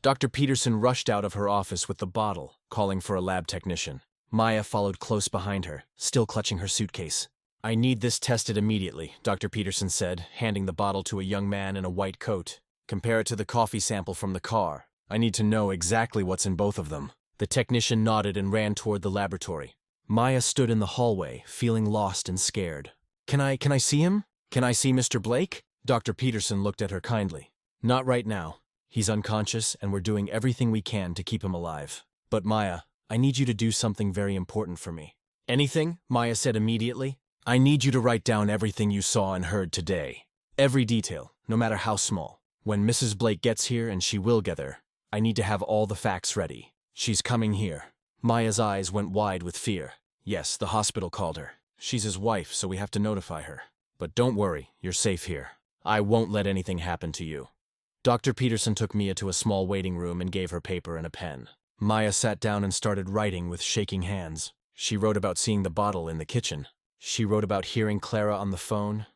Dr. Peterson rushed out of her office with the bottle, calling for a lab technician. Maya followed close behind her, still clutching her suitcase. "I need this tested immediately," Dr. Peterson said, handing the bottle to a young man in a white coat. "Compare it to the coffee sample from the car. I need to know exactly what's in both of them." The technician nodded and ran toward the laboratory. Maya stood in the hallway, feeling lost and scared. Can I see him? Can I see Mr. Blake?" Dr. Peterson looked at her kindly. "Not right now. He's unconscious, and we're doing everything we can to keep him alive. But Maya, I need you to do something very important for me." "Anything?" Maya said immediately. "I need you to write down everything you saw and heard today. Every detail, no matter how small. When Mrs. Blake gets here, and she will get there, I need to have all the facts ready. She's coming here." Maya's eyes went wide with fear. "Yes, the hospital called her. She's his wife, so we have to notify her. But don't worry, you're safe here. I won't let anything happen to you." Dr. Peterson took Mia to a small waiting room and gave her paper and a pen. Maya sat down and started writing with shaking hands. She wrote about seeing the bottle in the kitchen. She wrote about hearing Clara on the phone.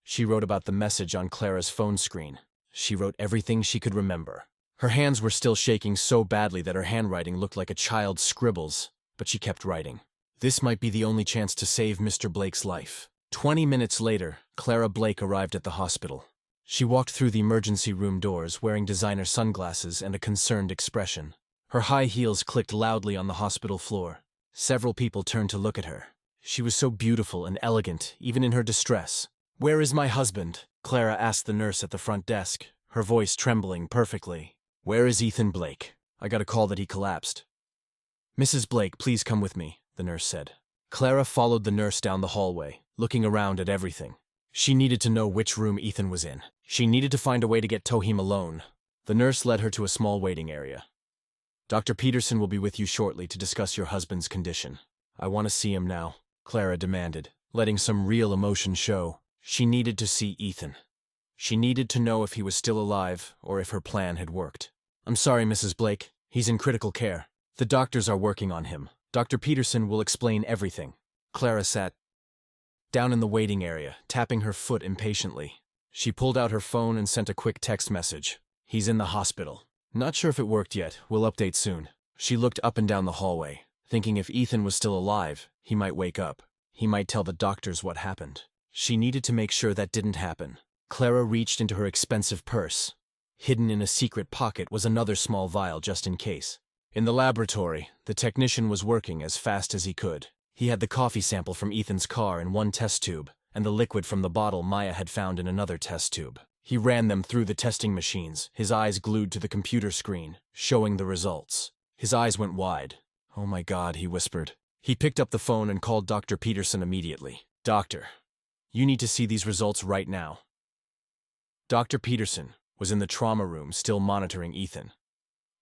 She wrote about the message on Clara's phone screen. She wrote everything she could remember. Her hands were still shaking so badly that her handwriting looked like a child's scribbles, but she kept writing. This might be the only chance to save Mr. Blake's life. 20 minutes later, Clara Blake arrived at the hospital. She walked through the emergency room doors wearing designer sunglasses and a concerned expression. Her high heels clicked loudly on the hospital floor. Several people turned to look at her. She was so beautiful and elegant, even in her distress. "Where is my husband?" Clara asked the nurse at the front desk, her voice trembling perfectly. "Where is Ethan Blake? I got a call that he collapsed." "Mrs. Blake, please come with me," the nurse said. Clara followed the nurse down the hallway, looking around at everything. She needed to know which room Ethan was in. She needed to find a way to get Tohim alone. The nurse led her to a small waiting area. "Dr. Peterson will be with you shortly to discuss your husband's condition." "I want to see him now," Clara demanded, letting some real emotion show. She needed to see Ethan. She needed to know if he was still alive or if her plan had worked. "I'm sorry, Mrs. Blake. He's in critical care. The doctors are working on him. Dr. Peterson will explain everything." Clara sat down in the waiting area, tapping her foot impatiently. She pulled out her phone and sent a quick text message. "He's in the hospital. Not sure if it worked yet. We'll update soon." She looked up and down the hallway, thinking if Ethan was still alive, he might wake up. He might tell the doctors what happened. She needed to make sure that didn't happen. Clara reached into her expensive purse. Hidden in a secret pocket was another small vial just in case. In the laboratory, the technician was working as fast as he could. He had the coffee sample from Ethan's car in one test tube, and the liquid from the bottle Maya had found in another test tube. He ran them through the testing machines, his eyes glued to the computer screen, showing the results. His eyes went wide. "Oh my God," he whispered. He picked up the phone and called Dr. Peterson immediately. "Doctor, you need to see these results right now." Dr. Peterson was in the trauma room still monitoring Ethan.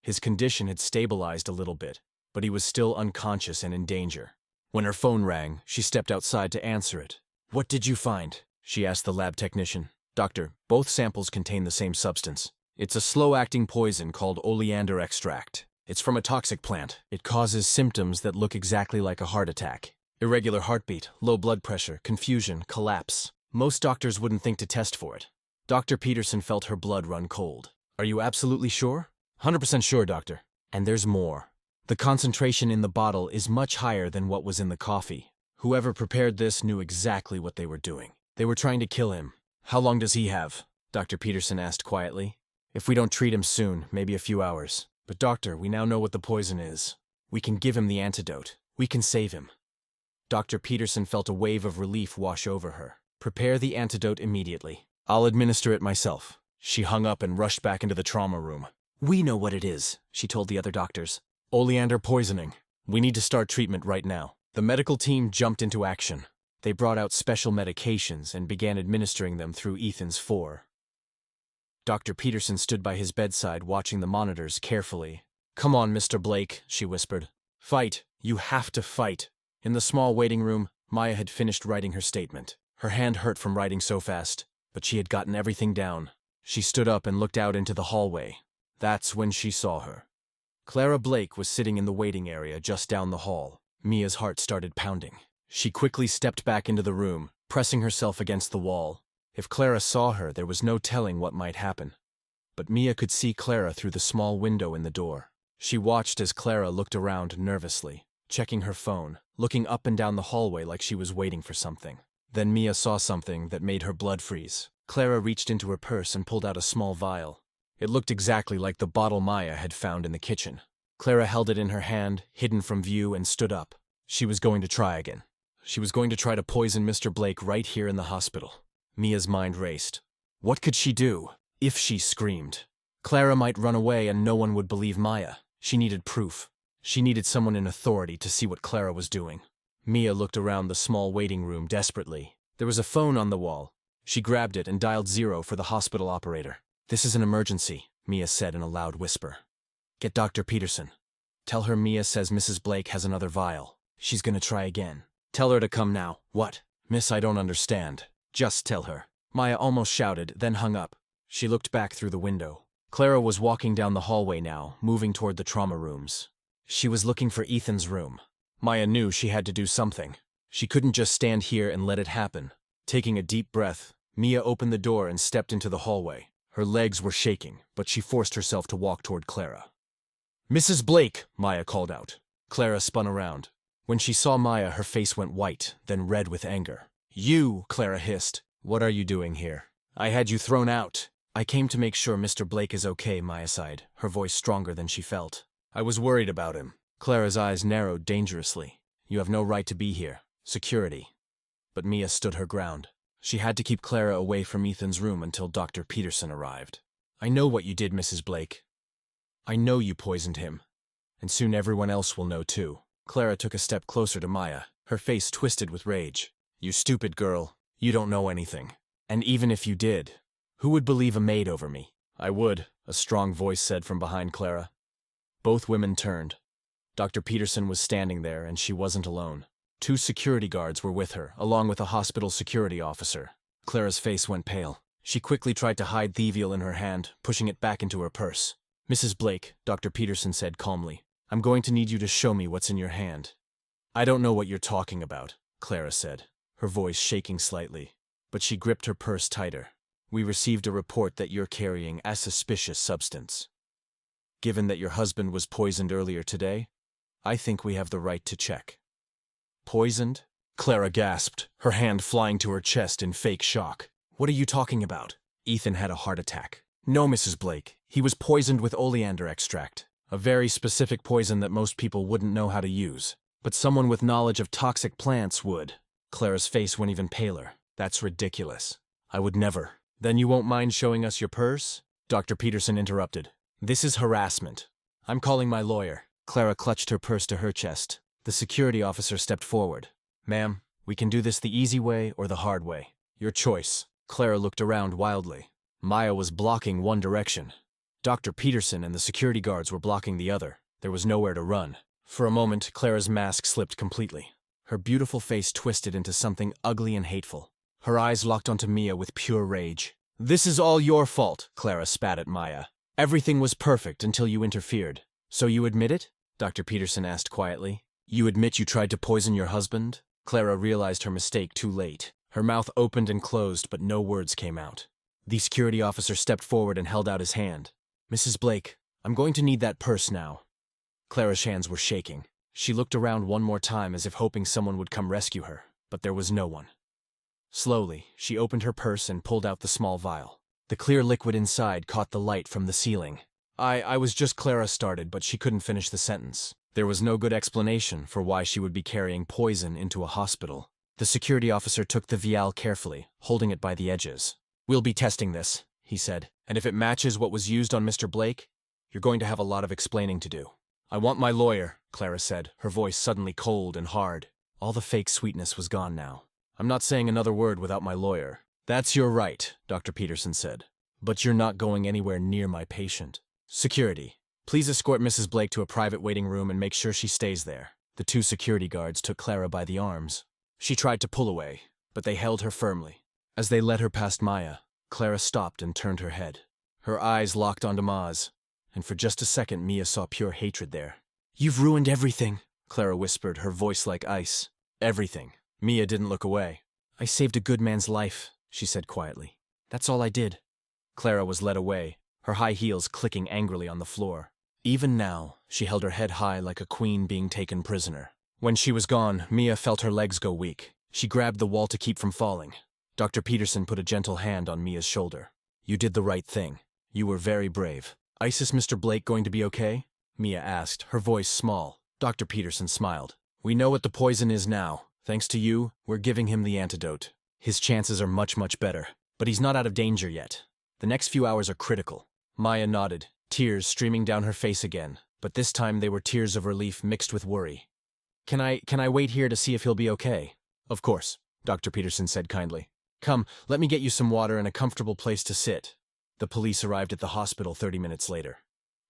His condition had stabilized a little bit, but he was still unconscious and in danger. When her phone rang, she stepped outside to answer it. "What did you find?" she asked the lab technician. "Doctor, both samples contain the same substance. It's a slow-acting poison called oleander extract. It's from a toxic plant. It causes symptoms that look exactly like a heart attack. Irregular heartbeat, low blood pressure, confusion, collapse. Most doctors wouldn't think to test for it." Dr. Peterson felt her blood run cold. "Are you absolutely sure?" "100% sure, doctor. And there's more. The concentration in the bottle is much higher than what was in the coffee. Whoever prepared this knew exactly what they were doing. They were trying to kill him." "How long does he have?" Dr. Peterson asked quietly. "If we don't treat him soon, maybe a few hours. But doctor, we now know what the poison is. We can give him the antidote. We can save him." Dr. Peterson felt a wave of relief wash over her. "Prepare the antidote immediately. I'll administer it myself." She hung up and rushed back into the trauma room. "We know what it is," she told the other doctors. "Oleander poisoning. We need to start treatment right now." The medical team jumped into action. They brought out special medications and began administering them through Ethan's fore. Dr. Peterson stood by his bedside watching the monitors carefully. "Come on, Mr. Blake," she whispered. "Fight. You have to fight." In the small waiting room, Maya had finished writing her statement. Her hand hurt from writing so fast, but she had gotten everything down. She stood up and looked out into the hallway. That's when she saw her. Clara Blake was sitting in the waiting area just down the hall. Mia's heart started pounding. She quickly stepped back into the room, pressing herself against the wall. If Clara saw her, there was no telling what might happen. But Mia could see Clara through the small window in the door. She watched as Clara looked around nervously, checking her phone, looking up and down the hallway like she was waiting for something. Then Mia saw something that made her blood freeze. Clara reached into her purse and pulled out a small vial. It looked exactly like the bottle Maya had found in the kitchen. Clara held it in her hand, hidden from view, and stood up. She was going to try again. She was going to try to poison Mr. Blake right here in the hospital. Mia's mind raced. What could she do? If she screamed, Clara might run away and no one would believe Maya. She needed proof. She needed someone in authority to see what Clara was doing. Mia looked around the small waiting room desperately. There was a phone on the wall. She grabbed it and dialed 0 for the hospital operator. "This is an emergency," Mia said in a loud whisper. "Get Dr. Peterson. Tell her Mia says Mrs. Blake has another vial. She's gonna try again. Tell her to come now." "What?" "Miss, I don't understand." "Just tell her." Maya almost shouted, then hung up. She looked back through the window. Clara was walking down the hallway now, moving toward the trauma rooms. She was looking for Ethan's room. Maya knew she had to do something. She couldn't just stand here and let it happen. Taking a deep breath, Mia opened the door and stepped into the hallway. Her legs were shaking, but she forced herself to walk toward Clara. "Mrs. Blake!" Maya called out. Clara spun around. When she saw Maya, her face went white, then red with anger. "You!" Clara hissed. "What are you doing here? I had you thrown out." "I came to make sure Mr. Blake is okay," Maya sighed, her voice stronger than she felt. "I was worried about him." Clara's eyes narrowed dangerously. "You have no right to be here. Security." But Mia stood her ground. She had to keep Clara away from Ethan's room until Dr. Peterson arrived. "I know what you did, Mrs. Blake. I know you poisoned him. And soon everyone else will know too." Clara took a step closer to Maya, her face twisted with rage. "You stupid girl. You don't know anything. And even if you did, who would believe a maid over me?" "I would," a strong voice said from behind Clara. Both women turned. Dr. Peterson was standing there, and she wasn't alone. 2 security guards were with her, along with a hospital security officer. Clara's face went pale. She quickly tried to hide the vial in her hand, pushing it back into her purse. "Mrs. Blake," Dr. Peterson said calmly, "I'm going to need you to show me what's in your hand." "I don't know what you're talking about," Clara said, her voice shaking slightly. But she gripped her purse tighter. "We received a report that you're carrying a suspicious substance. Given that your husband was poisoned earlier today, I think we have the right to check." "Poisoned?" Clara gasped, her hand flying to her chest in fake shock. "What are you talking about?" "Ethan had a heart attack." "No, Mrs. Blake. He was poisoned with oleander extract. A very specific poison that most people wouldn't know how to use. But someone with knowledge of toxic plants would." Clara's face went even paler. "That's ridiculous. I would never." "Then you won't mind showing us your purse?" Dr. Peterson interrupted. "This is harassment. I'm calling my lawyer." Clara clutched her purse to her chest. The security officer stepped forward. "Ma'am, we can do this the easy way or the hard way. Your choice." Clara looked around wildly. Maya was blocking one direction. Dr. Peterson and the security guards were blocking the other. There was nowhere to run. For a moment, Clara's mask slipped completely. Her beautiful face twisted into something ugly and hateful. Her eyes locked onto Mia with pure rage. "This is all your fault," Clara spat at Maya. "Everything was perfect until you interfered. So you admit it?" Dr. Peterson asked quietly. "You admit you tried to poison your husband?" Clara realized her mistake too late. Her mouth opened and closed, but no words came out. The security officer stepped forward and held out his hand. "Mrs. Blake, I'm going to need that purse now." Clara's hands were shaking. She looked around one more time as if hoping someone would come rescue her, but there was no one. Slowly, she opened her purse and pulled out the small vial. The clear liquid inside caught the light from the ceiling. I was just Clara started, but she couldn't finish the sentence. There was no good explanation for why she would be carrying poison into a hospital. The security officer took the vial carefully, holding it by the edges. "We'll be testing this," he said, "and if it matches what was used on Mr. Blake, you're going to have a lot of explaining to do." "I want my lawyer," Clara said, her voice suddenly cold and hard. All the fake sweetness was gone now. "I'm not saying another word without my lawyer." "That's your right," Dr. Peterson said. "But you're not going anywhere near my patient." "Security, please escort Mrs. Blake to a private waiting room and make sure she stays there." The 2 security guards took Clara by the arms. She tried to pull away, but they held her firmly. As they led her past Maya, Clara stopped and turned her head. Her eyes locked onto Ma's, and for just a second Mia saw pure hatred there. "You've ruined everything," Clara whispered, her voice like ice. "Everything." Mia didn't look away. "I saved a good man's life," she said quietly. "That's all I did." Clara was led away, her high heels clicking angrily on the floor. Even now, she held her head high like a queen being taken prisoner. When she was gone, Mia felt her legs go weak. She grabbed the wall to keep from falling. Dr. Peterson put a gentle hand on Mia's shoulder. "You did the right thing. You were very brave." "Is Mr. Blake going to be okay?" Mia asked, her voice small. Dr. Peterson smiled. "We know what the poison is now. Thanks to you, we're giving him the antidote. His chances are much, much better. But he's not out of danger yet. The next few hours are critical." Maya nodded, tears streaming down her face again, but this time they were tears of relief mixed with worry. Can I wait here to see if he'll be okay?" "Of course," Dr. Peterson said kindly. "Come, let me get you some water and a comfortable place to sit." The police arrived at the hospital 30 minutes later.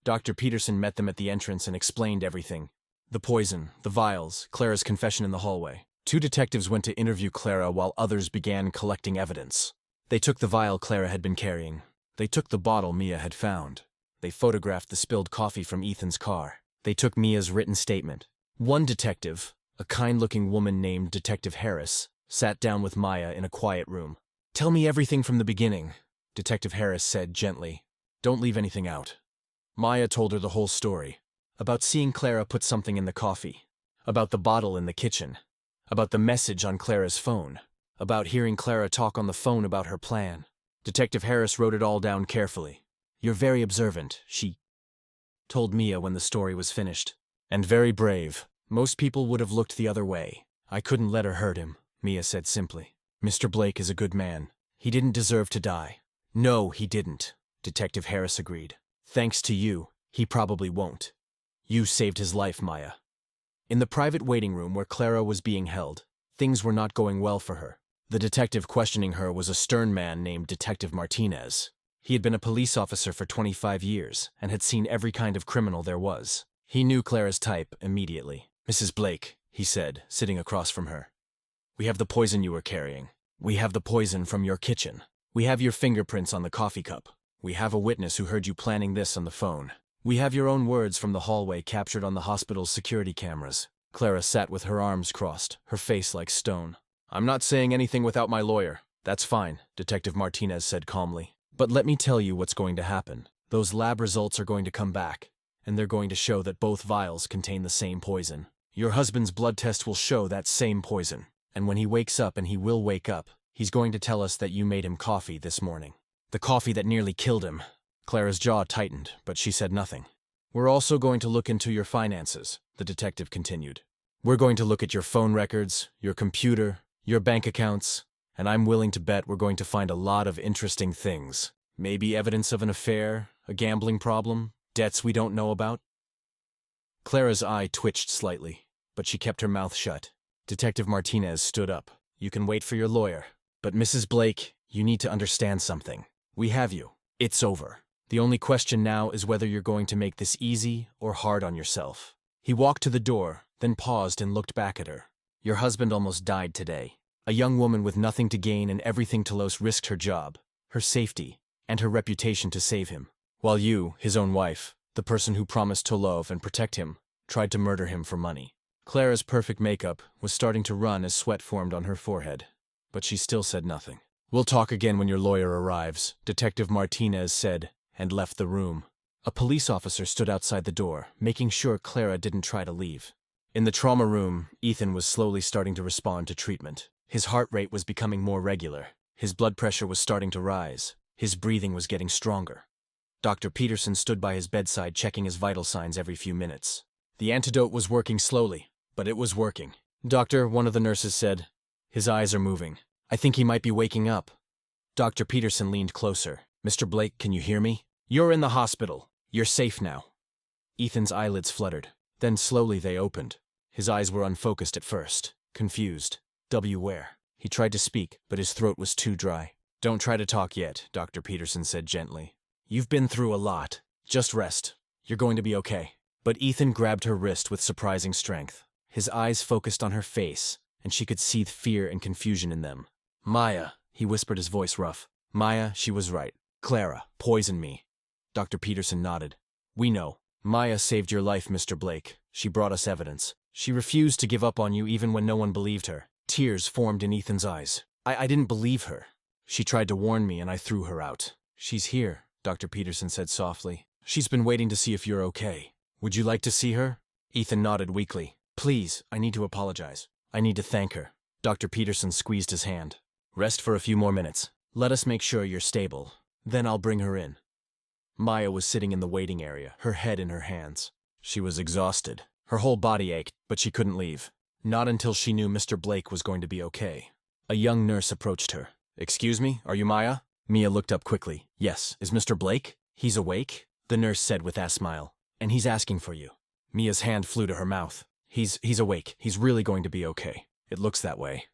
Dr. Peterson met them at the entrance and explained everything. The poison, the vials, Clara's confession in the hallway. 2 detectives went to interview Clara while others began collecting evidence. They took the vial Clara had been carrying. They took the bottle Mia had found. They photographed the spilled coffee from Ethan's car. They took Mia's written statement. One detective, a kind-looking woman named Detective Harris, sat down with Maya in a quiet room. "Tell me everything from the beginning," Detective Harris said gently. "Don't leave anything out." Maya told her the whole story. About seeing Clara put something in the coffee. About the bottle in the kitchen. About the message on Clara's phone. About hearing Clara talk on the phone about her plan. Detective Harris wrote it all down carefully. "You're very observant," she told Mia when the story was finished. "And very brave. Most people would have looked the other way. I couldn't let her hurt him," Mia said simply. "Mr. Blake is a good man. He didn't deserve to die." "No, he didn't," Detective Harris agreed. "Thanks to you, he probably won't. You saved his life, Maya." In the private waiting room where Clara was being held, things were not going well for her. The detective questioning her was a stern man named Detective Martinez. He had been a police officer for 25 years and had seen every kind of criminal there was. He knew Clara's type immediately. "Mrs. Blake," he said, sitting across from her. "We have the poison you were carrying. We have the poison from your kitchen. We have your fingerprints on the coffee cup. We have a witness who heard you planning this on the phone. We have your own words from the hallway captured on the hospital's security cameras." Clara sat with her arms crossed, her face like stone. "I'm not saying anything without my lawyer." "That's fine," Detective Martinez said calmly. "But let me tell you what's going to happen. Those lab results are going to come back, and they're going to show that both vials contain the same poison. Your husband's blood test will show that same poison. And when he wakes up, and he will wake up, he's going to tell us that you made him coffee this morning. The coffee that nearly killed him." Clara's jaw tightened, but she said nothing. "We're also going to look into your finances," the detective continued. "We're going to look at your phone records, your computer, your bank accounts, and I'm willing to bet we're going to find a lot of interesting things. Maybe evidence of an affair, a gambling problem, debts we don't know about." Clara's eye twitched slightly, but she kept her mouth shut. Detective Martinez stood up. "You can wait for your lawyer. But Mrs. Blake, you need to understand something. We have you. It's over. The only question now is whether you're going to make this easy or hard on yourself." He walked to the door, then paused and looked back at her. "Your husband almost died today. A young woman with nothing to gain and everything to lose risked her job, her safety, and her reputation to save him. While you, his own wife, the person who promised to love and protect him, tried to murder him for money." Clara's perfect makeup was starting to run as sweat formed on her forehead, but she still said nothing. "We'll talk again when your lawyer arrives," Detective Martinez said, and left the room. A police officer stood outside the door, making sure Clara didn't try to leave. In the trauma room, Ethan was slowly starting to respond to treatment. His heart rate was becoming more regular. His blood pressure was starting to rise. His breathing was getting stronger. Dr. Peterson stood by his bedside checking his vital signs every few minutes. The antidote was working slowly, but it was working. "Doctor," one of the nurses said. "His eyes are moving. I think he might be waking up." Dr. Peterson leaned closer. "Mr. Blake, can you hear me? You're in the hospital. You're safe now." Ethan's eyelids fluttered. Then slowly they opened. His eyes were unfocused at first, confused. Where? He tried to speak, but his throat was too dry. "Don't try to talk yet," Dr. Peterson said gently. "You've been through a lot. Just rest. You're going to be okay." But Ethan grabbed her wrist with surprising strength. His eyes focused on her face, and she could see fear and confusion in them. "Maya," he whispered, his voice rough. "Maya, she was right. Clara poisoned me." Dr. Peterson nodded. "We know. Maya saved your life, Mr. Blake. She brought us evidence. She refused to give up on you even when no one believed her." Tears formed in Ethan's eyes. I didn't believe her. She tried to warn me and I threw her out." "She's here," Dr. Peterson said softly. "She's been waiting to see if you're okay. Would you like to see her?" Ethan nodded weakly. "Please, I need to apologize. I need to thank her." Dr. Peterson squeezed his hand. "Rest for a few more minutes. Let us make sure you're stable. Then I'll bring her in." Maya was sitting in the waiting area, her head in her hands. She was exhausted. Her whole body ached, but she couldn't leave. Not until she knew Mr. Blake was going to be okay. A young nurse approached her. "Excuse me, are you Maya?" Mia looked up quickly. "Yes, is Mr. Blake?" "He's awake," the nurse said with a smile. "And he's asking for you." Mia's hand flew to her mouth. He's awake. He's really going to be okay. It looks that way."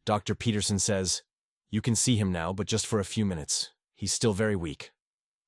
Dr. Peterson says, "You can see him now, but just for a few minutes. He's still very weak."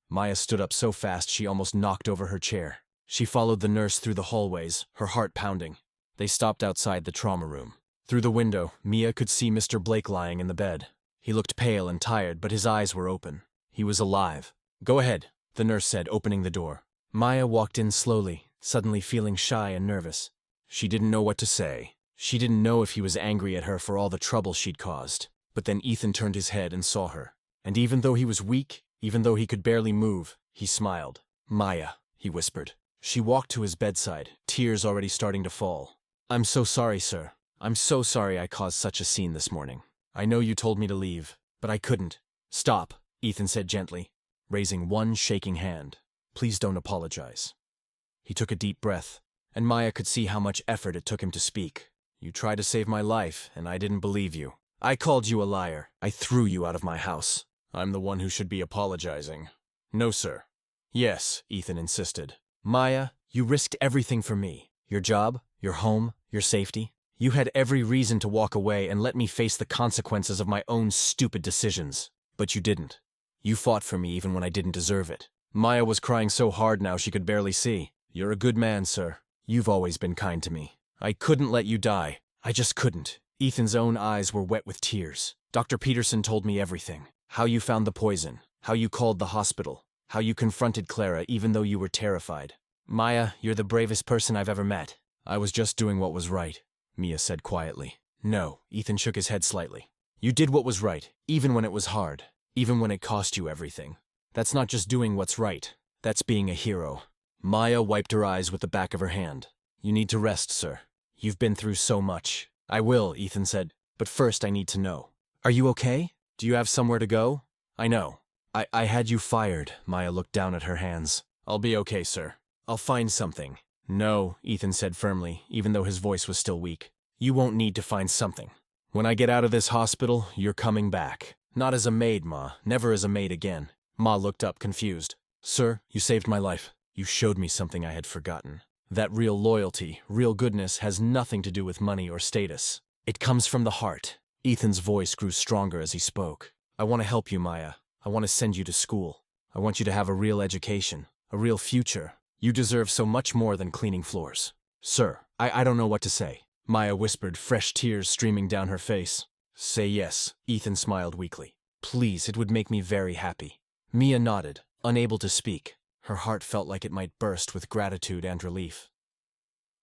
Maya stood up so fast she almost knocked over her chair. She followed the nurse through the hallways, her heart pounding. They stopped outside the trauma room. Through the window, Mia could see Mr. Blake lying in the bed. He looked pale and tired, but his eyes were open. He was alive. "Go ahead," the nurse said, opening the door. Maya walked in slowly, suddenly feeling shy and nervous. She didn't know what to say. She didn't know if he was angry at her for all the trouble she'd caused. But then Ethan turned his head and saw her. And even though he was weak, even though he could barely move, he smiled. "Maya," he whispered. She walked to his bedside, tears already starting to fall. "I'm so sorry, sir. I'm so sorry I caused such a scene this morning. I know you told me to leave, but I couldn't." "Stop," Ethan said gently, raising one shaking hand. "Please don't apologize." He took a deep breath, and Maya could see how much effort it took him to speak. "You tried to save my life, and I didn't believe you. I called you a liar. I threw you out of my house. I'm the one who should be apologizing." "No, sir." "Yes," Ethan insisted. "Maya, you risked everything for me. Your job, your home, your safety. You had every reason to walk away and let me face the consequences of my own stupid decisions. But you didn't. You fought for me even when I didn't deserve it." Maya was crying so hard now she could barely see. "You're a good man, sir. You've always been kind to me. I couldn't let you die. I just couldn't." Ethan's own eyes were wet with tears. "Dr. Peterson told me everything. How you found the poison, how you called the hospital, how you confronted Clara even though you were terrified. Maya, you're the bravest person I've ever met." "I was just doing what was right," Mia said quietly. "No," Ethan shook his head slightly. "You did what was right, even when it was hard, even when it cost you everything. That's not just doing what's right. That's being a hero." Maya wiped her eyes with the back of her hand. "You need to rest, sir. You've been through so much." "I will," Ethan said. "But first I need to know. Are you okay? Do you have somewhere to go?" "I know. I had you fired." Maya looked down at her hands. "I'll be okay, sir. I'll find something." "No," Ethan said firmly, even though his voice was still weak. "You won't need to find something. When I get out of this hospital, you're coming back. Not as a maid, Ma. Never as a maid again." Ma looked up, confused. "Sir, you saved my life. You showed me something I had forgotten. That real loyalty, real goodness has nothing to do with money or status. It comes from the heart." Ethan's voice grew stronger as he spoke. "I want to help you, Maya. I want to send you to school. I want you to have a real education, a real future. You deserve so much more than cleaning floors." "Sir, I don't know what to say," Maya whispered, fresh tears streaming down her face. "Say yes," Ethan smiled weakly. "Please, it would make me very happy." Mia nodded, unable to speak. Her heart felt like it might burst with gratitude and relief.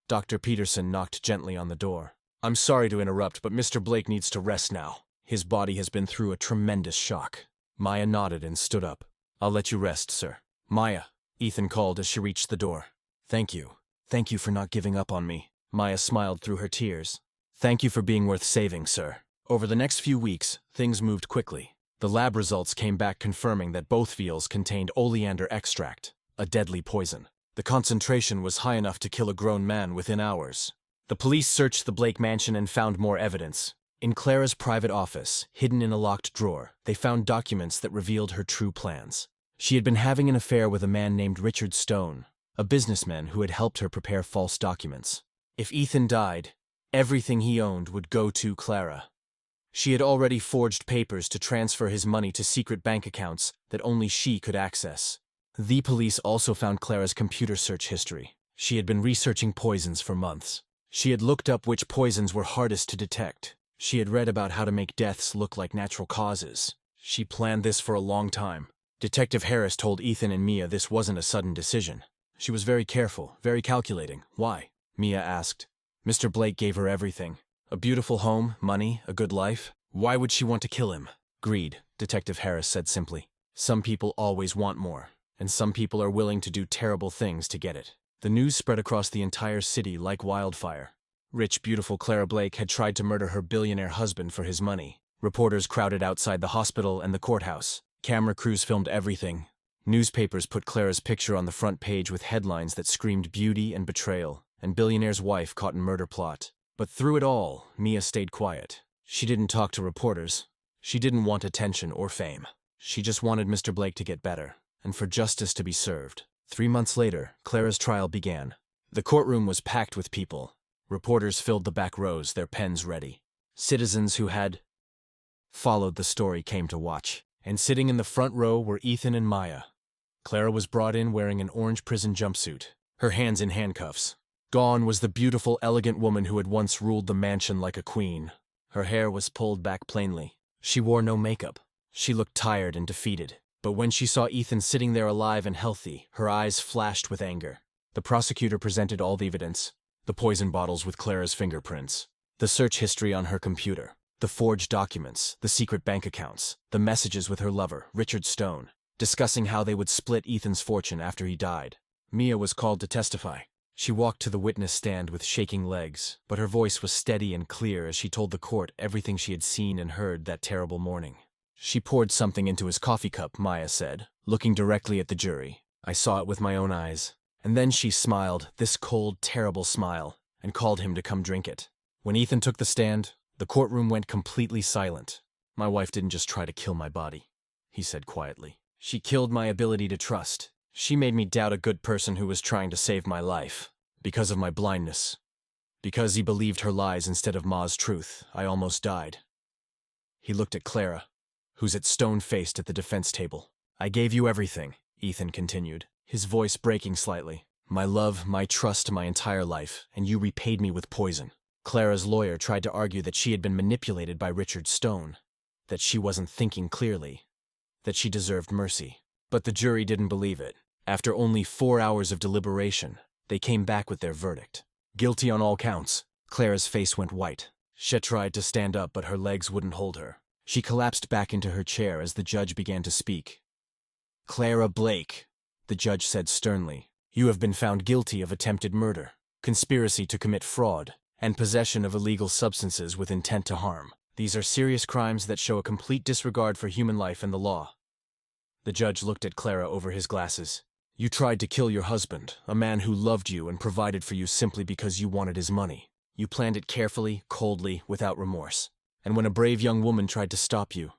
Dr. Peterson knocked gently on the door. "I'm sorry to interrupt, but Mr. Blake needs to rest now. His body has been through a tremendous shock." Maya nodded and stood up. "I'll let you rest, sir." "Maya," Ethan called as she reached the door. "Thank you. Thank you for not giving up on me." Maya smiled through her tears. "Thank you for being worth saving, sir." Over the next few weeks, things moved quickly. The lab results came back confirming that both vials contained oleander extract, a deadly poison. The concentration was high enough to kill a grown man within hours. The police searched the Blake mansion and found more evidence. In Clara's private office, hidden in a locked drawer, they found documents that revealed her true plans. She had been having an affair with a man named Richard Stone, a businessman who had helped her prepare false documents. If Ethan died, everything he owned would go to Clara. She had already forged papers to transfer his money to secret bank accounts that only she could access. The police also found Clara's computer search history. She had been researching poisons for months. She had looked up which poisons were hardest to detect. She had read about how to make deaths look like natural causes. She planned this for a long time. Detective Harris told Ethan and Mia this wasn't a sudden decision. She was very careful, very calculating. "Why?" Mia asked. "Mr. Blake gave her everything. A beautiful home, money, a good life. Why would she want to kill him?" "Greed," Detective Harris said simply. "Some people always want more, and some people are willing to do terrible things to get it." The news spread across the entire city like wildfire. Rich, beautiful Clara Blake had tried to murder her billionaire husband for his money. Reporters crowded outside the hospital and the courthouse. Camera crews filmed everything. Newspapers put Clara's picture on the front page with headlines that screamed beauty and betrayal, and billionaire's wife caught in murder plot. But through it all, Mia stayed quiet. She didn't talk to reporters. She didn't want attention or fame. She just wanted Mr. Blake to get better, and for justice to be served. 3 months later, Clara's trial began. The courtroom was packed with people. Reporters filled the back rows, their pens ready. Citizens who had followed the story came to watch. And sitting in the front row were Ethan and Maya. Clara was brought in wearing an orange prison jumpsuit, her hands in handcuffs. Gone was the beautiful, elegant woman who had once ruled the mansion like a queen. Her hair was pulled back plainly. She wore no makeup. She looked tired and defeated. But when she saw Ethan sitting there alive and healthy, her eyes flashed with anger. The prosecutor presented all the evidence: the poison bottles with Clara's fingerprints, the search history on her computer, the forged documents, the secret bank accounts, the messages with her lover, Richard Stone, discussing how they would split Ethan's fortune after he died. Mia was called to testify. She walked to the witness stand with shaking legs, but her voice was steady and clear as she told the court everything she had seen and heard that terrible morning. She poured something into his coffee cup, Maya said, looking directly at the jury. I saw it with my own eyes. And then she smiled, this cold, terrible smile, and called him to come drink it. When Ethan took the stand, the courtroom went completely silent. My wife didn't just try to kill my body, he said quietly. She killed my ability to trust. She made me doubt a good person who was trying to save my life. Because of my blindness. Because he believed her lies instead of Ma's truth, I almost died. He looked at Clara, who's stone-faced at the defense table. I gave you everything, Ethan continued, his voice breaking slightly. My love, my trust, my entire life, and you repaid me with poison. Clara's lawyer tried to argue that she had been manipulated by Richard Stone, that she wasn't thinking clearly, that she deserved mercy. But the jury didn't believe it. After only 4 hours of deliberation, they came back with their verdict. Guilty on all counts. Clara's face went white. She tried to stand up, but her legs wouldn't hold her. She collapsed back into her chair as the judge began to speak. Clara Blake, the judge said sternly, you have been found guilty of attempted murder, conspiracy to commit fraud, and possession of illegal substances with intent to harm. These are serious crimes that show a complete disregard for human life and the law. The judge looked at Clara over his glasses. You tried to kill your husband, a man who loved you and provided for you simply because you wanted his money. You planned it carefully, coldly, without remorse. And when a brave young woman tried to stop you,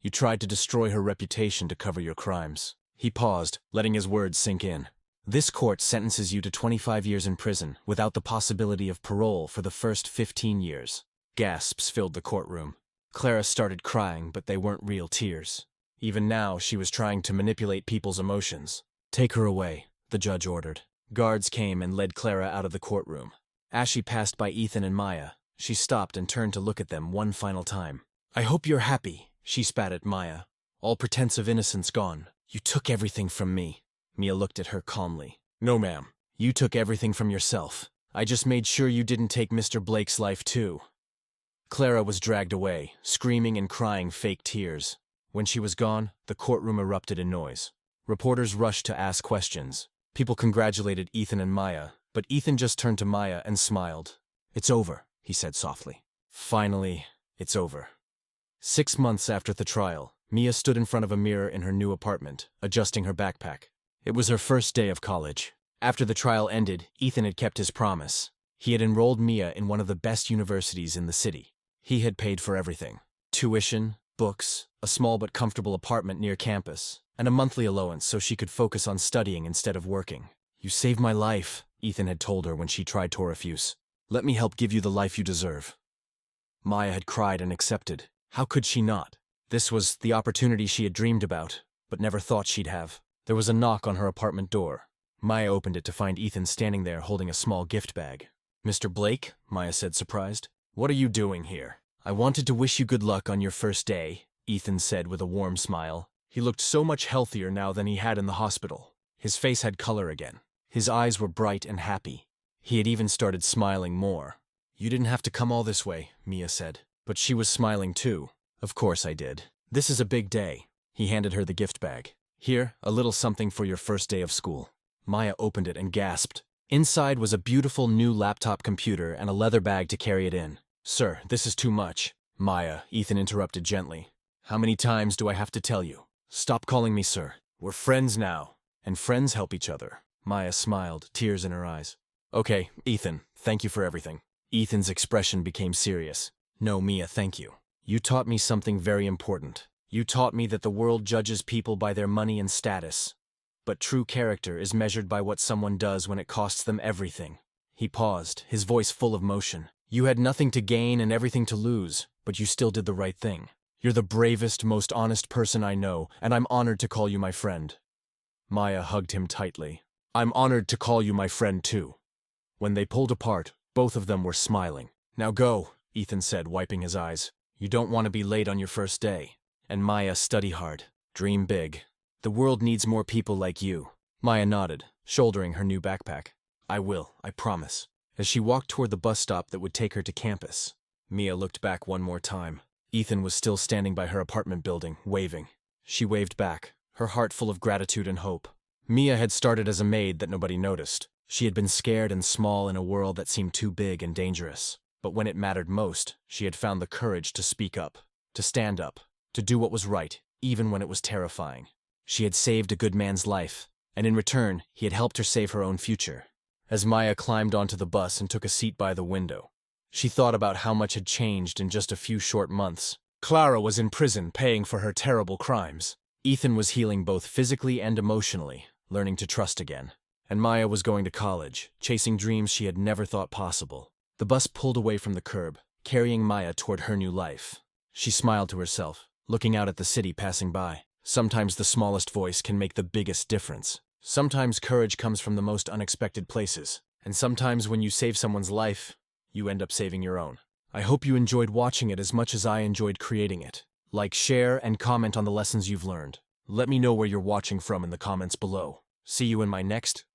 you tried to destroy her reputation to cover your crimes. He paused, letting his words sink in. This court sentences you to 25 years in prison without the possibility of parole for the first 15 years. Gasps filled the courtroom. Clara started crying, but they weren't real tears. Even now, she was trying to manipulate people's emotions. Take her away, the judge ordered. Guards came and led Clara out of the courtroom. As she passed by Ethan and Maya, she stopped and turned to look at them one final time. I hope you're happy, she spat at Maya. All pretense of innocence gone. You took everything from me. Mia looked at her calmly. No, ma'am. You took everything from yourself. I just made sure you didn't take Mr. Blake's life too. Clara was dragged away, screaming and crying fake tears. When she was gone, the courtroom erupted in noise. Reporters rushed to ask questions. People congratulated Ethan and Maya, but Ethan just turned to Maya and smiled. It's over, he said softly. Finally, it's over. 6 months after the trial, Mia stood in front of a mirror in her new apartment, adjusting her backpack. It was her first day of college. After the trial ended, Ethan had kept his promise. He had enrolled Mia in one of the best universities in the city. He had paid for everything: tuition, books, a small but comfortable apartment near campus, and a monthly allowance so she could focus on studying instead of working. You saved my life, Ethan had told her when she tried to refuse. Let me help give you the life you deserve. Maya had cried and accepted. How could she not? This was the opportunity she had dreamed about, but never thought she'd have. There was a knock on her apartment door. Maya opened it to find Ethan standing there holding a small gift bag. Mr. Blake, Maya said, surprised. What are you doing here? I wanted to wish you good luck on your first day, Ethan said with a warm smile. He looked so much healthier now than he had in the hospital. His face had color again. His eyes were bright and happy. He had even started smiling more. You didn't have to come all this way, Mia said. But she was smiling too. Of course I did. This is a big day. He handed her the gift bag. Here, a little something for your first day of school. Maya opened it and gasped. Inside was a beautiful new laptop computer and a leather bag to carry it in. Sir, this is too much. Maya, Ethan interrupted gently. How many times do I have to tell you? Stop calling me sir. We're friends now. And friends help each other. Maya smiled, tears in her eyes. Okay, Ethan, thank you for everything. Ethan's expression became serious. No, Mia, thank you. You taught me something very important. You taught me that the world judges people by their money and status. But true character is measured by what someone does when it costs them everything. He paused, his voice full of emotion. You had nothing to gain and everything to lose, but you still did the right thing. You're the bravest, most honest person I know, and I'm honored to call you my friend. Maya hugged him tightly. I'm honored to call you my friend too. When they pulled apart, both of them were smiling. Now go, Ethan said, wiping his eyes. You don't want to be late on your first day. And Maya, study hard. Dream big. The world needs more people like you. Maya nodded, shouldering her new backpack. I will, I promise. As she walked toward the bus stop that would take her to campus, Mia looked back one more time. Ethan was still standing by her apartment building, waving. She waved back, her heart full of gratitude and hope. Mia had started as a maid that nobody noticed. She had been scared and small in a world that seemed too big and dangerous. But when it mattered most, she had found the courage to speak up, to stand up, to do what was right, even when it was terrifying. She had saved a good man's life, and in return, he had helped her save her own future. As Maya climbed onto the bus and took a seat by the window, she thought about how much had changed in just a few short months. Clara was in prison paying for her terrible crimes. Ethan was healing both physically and emotionally, learning to trust again. And Maya was going to college, chasing dreams she had never thought possible. The bus pulled away from the curb, carrying Maya toward her new life. She smiled to herself, looking out at the city passing by. Sometimes the smallest voice can make the biggest difference. Sometimes courage comes from the most unexpected places. And sometimes when you save someone's life, you end up saving your own. I hope you enjoyed watching it as much as I enjoyed creating it. Like, share, and comment on the lessons you've learned. Let me know where you're watching from in the comments below. See you in my next